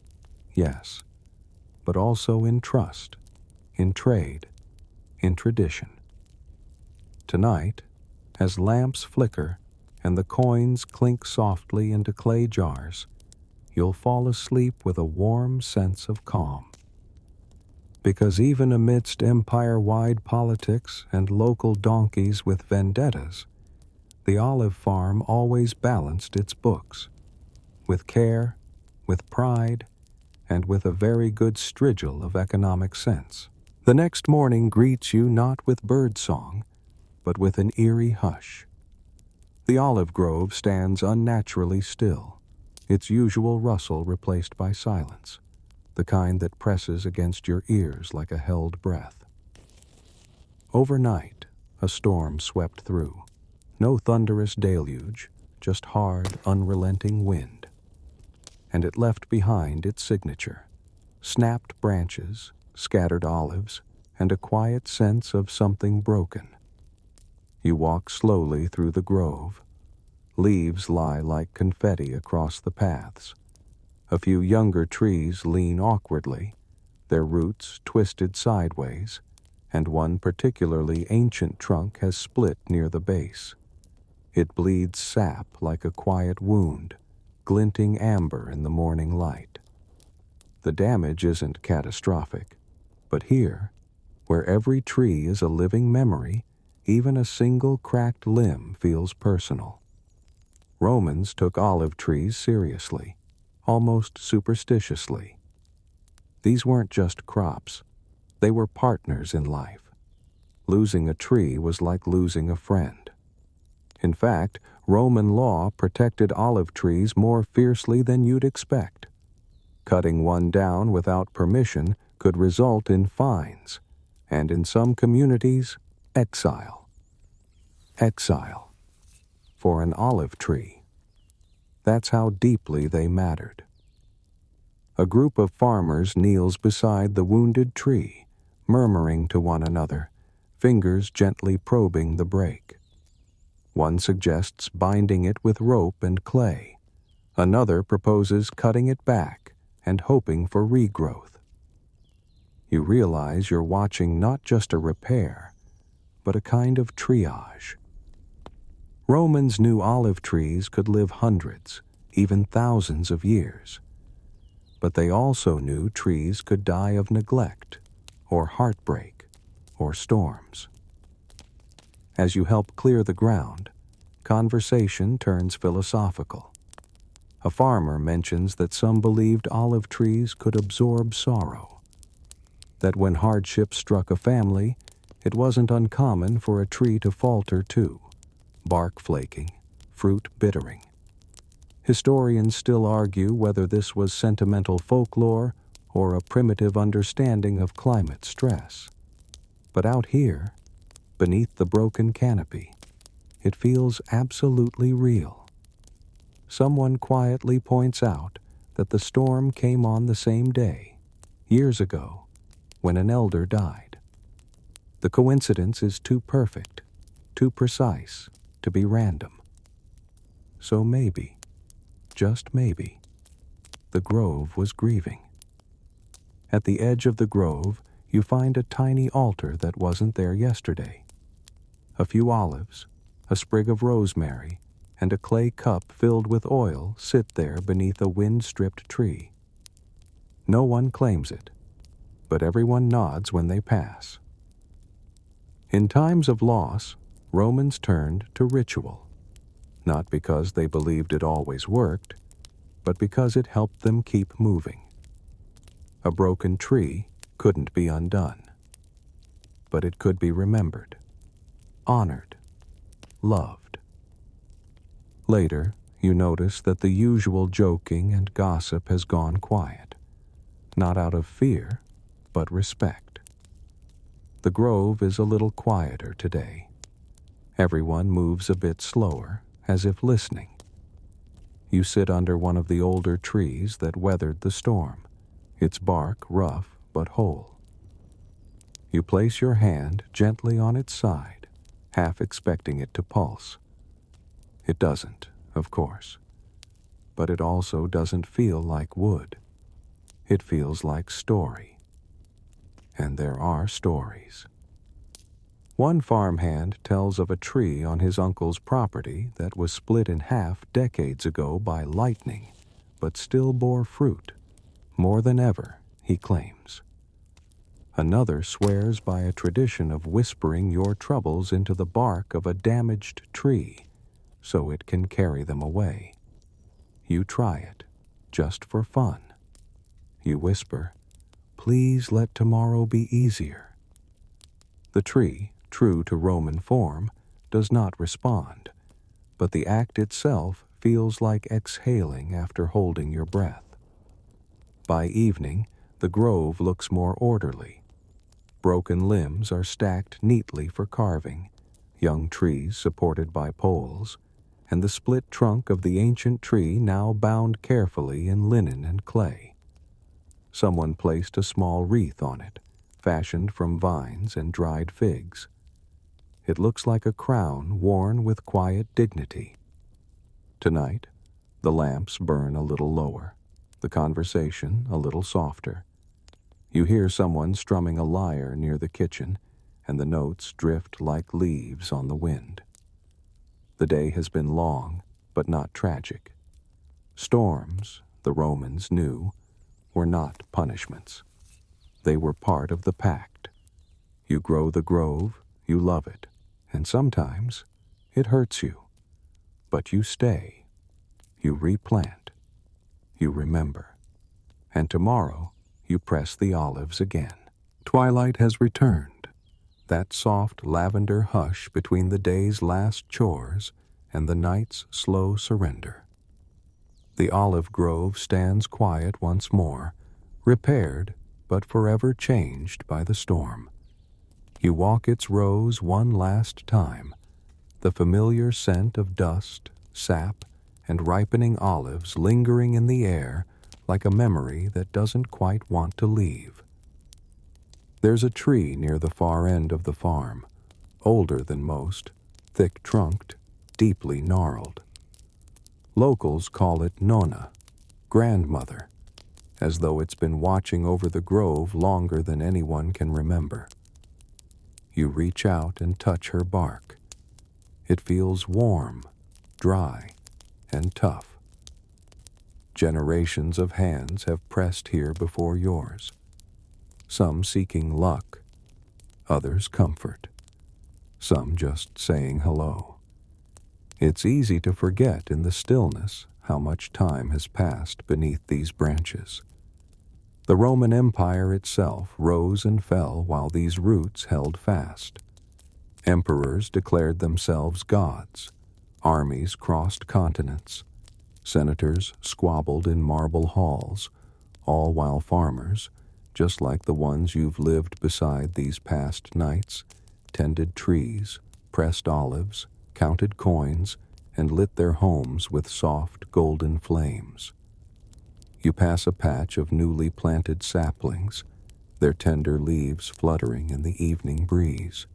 yes, but also in trust, in trade, in tradition. Tonight, as lamps flicker and the coins clink softly into clay jars, you'll fall asleep with a warm sense of calm. Because even amidst empire-wide politics and local donkeys with vendettas, the olive farm always balanced its books, with care, with pride, and with a very good strigil of economic sense. The next morning greets you not with bird song, but with an eerie hush. The olive grove stands unnaturally still, its usual rustle replaced by silence, the kind that presses against your ears like a held breath. Overnight, a storm swept through. No thunderous deluge, just hard, unrelenting wind. And it left behind its signature: snapped branches, scattered olives, and a quiet sense of something broken. You walk slowly through the grove. Leaves lie like confetti across the paths. A few younger trees lean awkwardly, their roots twisted sideways, and one particularly ancient trunk has split near the base. It bleeds sap like a quiet wound, glinting amber in the morning light. The damage isn't catastrophic, but here, where every tree is a living memory, even a single cracked limb feels personal. Romans took olive trees seriously, almost superstitiously. These weren't just crops, they were partners in life. Losing a tree was like losing a friend. In fact, Roman law protected olive trees more fiercely than you'd expect. Cutting one down without permission could result in fines, and in some communities, exile. Exile. For an olive tree. That's how deeply they mattered. A group of farmers kneels beside the wounded tree, murmuring to one another, fingers gently probing the break. One suggests binding it with rope and clay. Another proposes cutting it back and hoping for regrowth. You realize you're watching not just a repair, but a kind of triage. Romans knew olive trees could live hundreds, even thousands of years. But they also knew trees could die of neglect, or heartbreak, or storms. As you help clear the ground, conversation turns philosophical. A farmer mentions that some believed olive trees could absorb sorrow, that when hardship struck a family, it wasn't uncommon for a tree to falter too, bark flaking, fruit bittering. Historians still argue whether this was sentimental folklore or a primitive understanding of climate stress. But out here, beneath the broken canopy, it feels absolutely real. Someone quietly points out that the storm came on the same day, years ago, when an elder died. The coincidence is too perfect, too precise, to be random. So maybe, just maybe, the grove was grieving. At the edge of the grove, you find a tiny altar that wasn't there yesterday. A few olives, a sprig of rosemary, and a clay cup filled with oil sit there beneath a wind-stripped tree. No one claims it, but everyone nods when they pass. In times of loss, Romans turned to ritual, not because they believed it always worked, but because it helped them keep moving. A broken tree couldn't be undone, but it could be remembered, honored, loved. Later, you notice that the usual joking and gossip has gone quiet, not out of fear, but respect. The grove is a little quieter today. Everyone moves a bit slower, as if listening. You sit under one of the older trees that weathered the storm, its bark rough but whole. You place your hand gently on its side, half expecting it to pulse. It doesn't, of course, but it also doesn't feel like wood. It feels like story. And there are stories. One farmhand tells of a tree on his uncle's property that was split in half decades ago by lightning, but still bore fruit, more than ever, he claims. Another swears by a tradition of whispering your troubles into the bark of a damaged tree, so it can carry them away. You try it, just for fun. You whisper, "Please let tomorrow be easier," The tree, true to Roman form, does not respond, but the act itself feels like exhaling after holding your breath. By evening, the grove looks more orderly. Broken limbs are stacked neatly for carving, young trees supported by poles, and the split trunk of the ancient tree now bound carefully in linen and clay. Someone placed a small wreath on it, fashioned from vines and dried figs. It looks like a crown worn with quiet dignity. Tonight, the lamps burn a little lower, the conversation a little softer. You hear someone strumming a lyre near the kitchen, and the notes drift like leaves on the wind. The day has been long, but not tragic. Storms, the Romans knew, were not punishments. They were part of the pact. You grow the grove, you love it, and sometimes it hurts you. But you stay, you replant, you remember, and tomorrow you press the olives again. Twilight has returned, that soft lavender hush between the day's last chores and the night's slow surrender. The olive grove stands quiet once more, repaired but forever changed by the storm. You walk its rows one last time, the familiar scent of dust, sap, and ripening olives lingering in the air like a memory that doesn't quite want to leave. There's a tree near the far end of the farm, older than most, thick-trunked, deeply gnarled. Locals call it Nonna, grandmother, as though it's been watching over the grove longer than anyone can remember. You reach out and touch her bark. It feels warm, dry, and tough. Generations of hands have pressed here before yours, some seeking luck, others comfort, some just saying hello. It's easy to forget in the stillness how much time has passed beneath these branches. The Roman Empire itself rose and fell while these roots held fast. Emperors declared themselves gods, armies crossed continents, senators squabbled in marble halls, all while farmers, just like the ones you've lived beside these past nights, tended trees, pressed olives, counted coins, and lit their homes with soft golden flames. You pass a patch of newly planted saplings, their tender leaves fluttering in the evening breeze.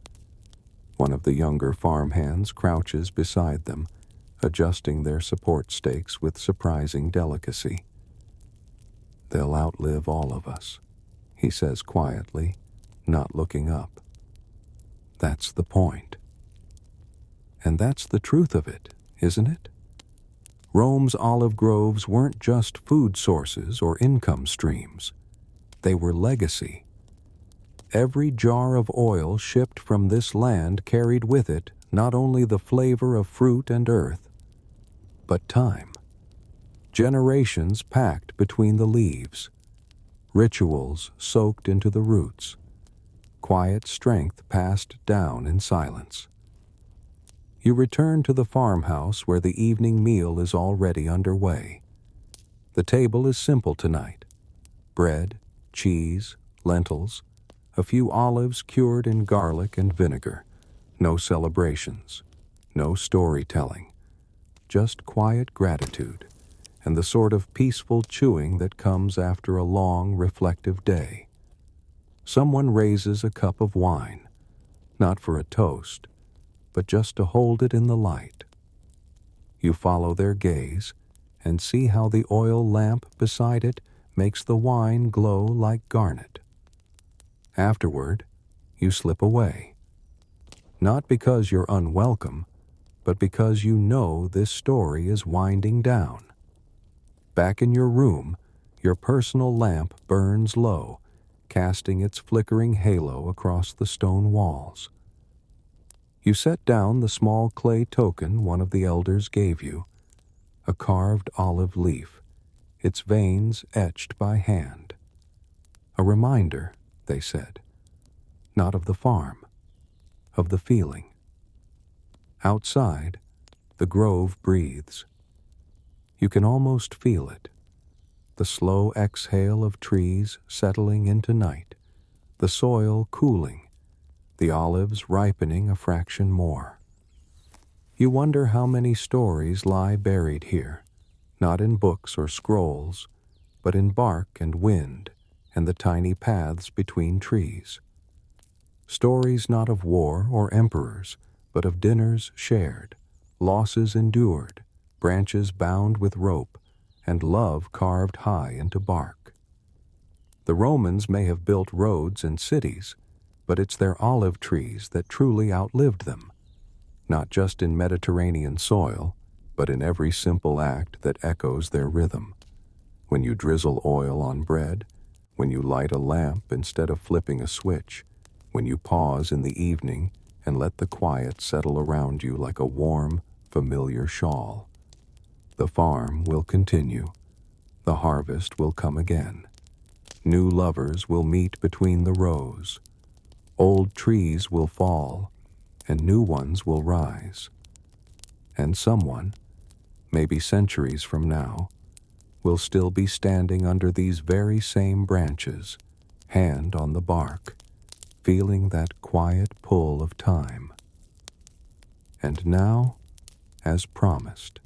One of the younger farmhands crouches beside them, adjusting their support stakes with surprising delicacy. "They'll outlive all of us," he says quietly, not looking up. That's the point. And that's the truth of it, isn't it? Rome's olive groves weren't just food sources or income streams. They were legacy. Every jar of oil shipped from this land carried with it not only the flavor of fruit and earth, but time. Generations packed between the leaves, rituals soaked into the roots, quiet strength passed down in silence. You return to the farmhouse where the evening meal is already underway. The table is simple tonight: bread, cheese, lentils, a few olives cured in garlic and vinegar. No celebrations, no storytelling, just quiet gratitude and the sort of peaceful chewing that comes after a long, reflective day. Someone raises a cup of wine, not for a toast, but just to hold it in the light. You follow their gaze and see how the oil lamp beside it makes the wine glow like garnet. Afterward, you slip away. Not because you're unwelcome, but because you know this story is winding down. Back in your room, your personal lamp burns low, casting its flickering halo across the stone walls. You set down the small clay token one of the elders gave you, a carved olive leaf, its veins etched by hand. A reminder, they said, not of the farm, of the feeling. Outside, the grove breathes. You can almost feel it. The slow exhale of trees settling into night, the soil cooling, the olives ripening a fraction more. You wonder how many stories lie buried here, not in books or scrolls, but in bark and wind and the tiny paths between trees. Stories not of war or emperors, but of dinners shared, losses endured, branches bound with rope, and love carved high into bark. The Romans may have built roads and cities, but it's their olive trees that truly outlived them, not just in Mediterranean soil, but in every simple act that echoes their rhythm. When you drizzle oil on bread, when you light a lamp instead of flipping a switch, when you pause in the evening and let the quiet settle around you like a warm, familiar shawl. The farm will continue. The harvest will come again. New lovers will meet between the rows. Old trees will fall, and new ones will rise. And someone, maybe centuries from now, will still be standing under these very same branches, hand on the bark, feeling that quiet pull of time. And now, as promised,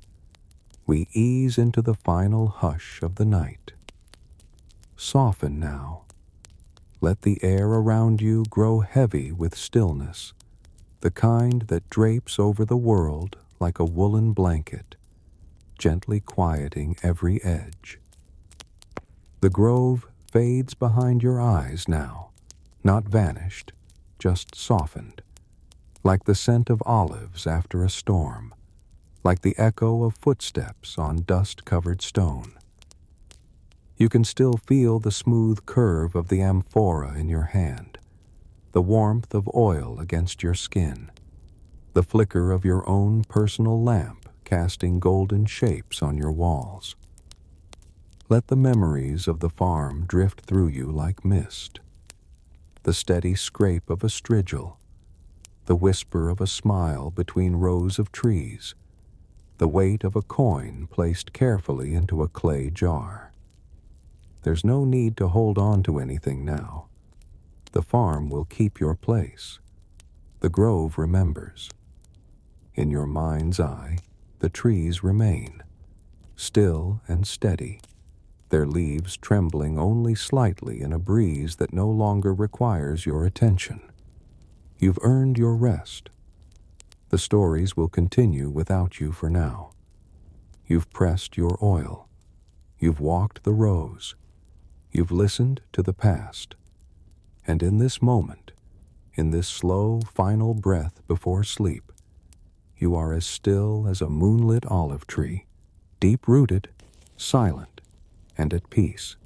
we ease into the final hush of the night. Soften now. Let the air around you grow heavy with stillness, the kind that drapes over the world like a woolen blanket, gently quieting every edge. The grove fades behind your eyes now, not vanished, just softened, like the scent of olives after a storm, like the echo of footsteps on dust-covered stone. You can still feel the smooth curve of the amphora in your hand, the warmth of oil against your skin, the flicker of your own personal lamp casting golden shapes on your walls. Let the memories of the farm drift through you like mist. The steady scrape of a strigil, the whisper of a smile between rows of trees, the weight of a coin placed carefully into a clay jar. There's no need to hold on to anything now. The farm will keep your place. The grove remembers. In your mind's eye, the trees remain, still and steady, their leaves trembling only slightly in a breeze that no longer requires your attention. You've earned your rest. The stories will continue without you for now. You've pressed your oil. You've walked the rows. You've listened to the past. And in this moment, in this slow, final breath before sleep, you are as still as a moonlit olive tree, deep-rooted, silent, and at peace.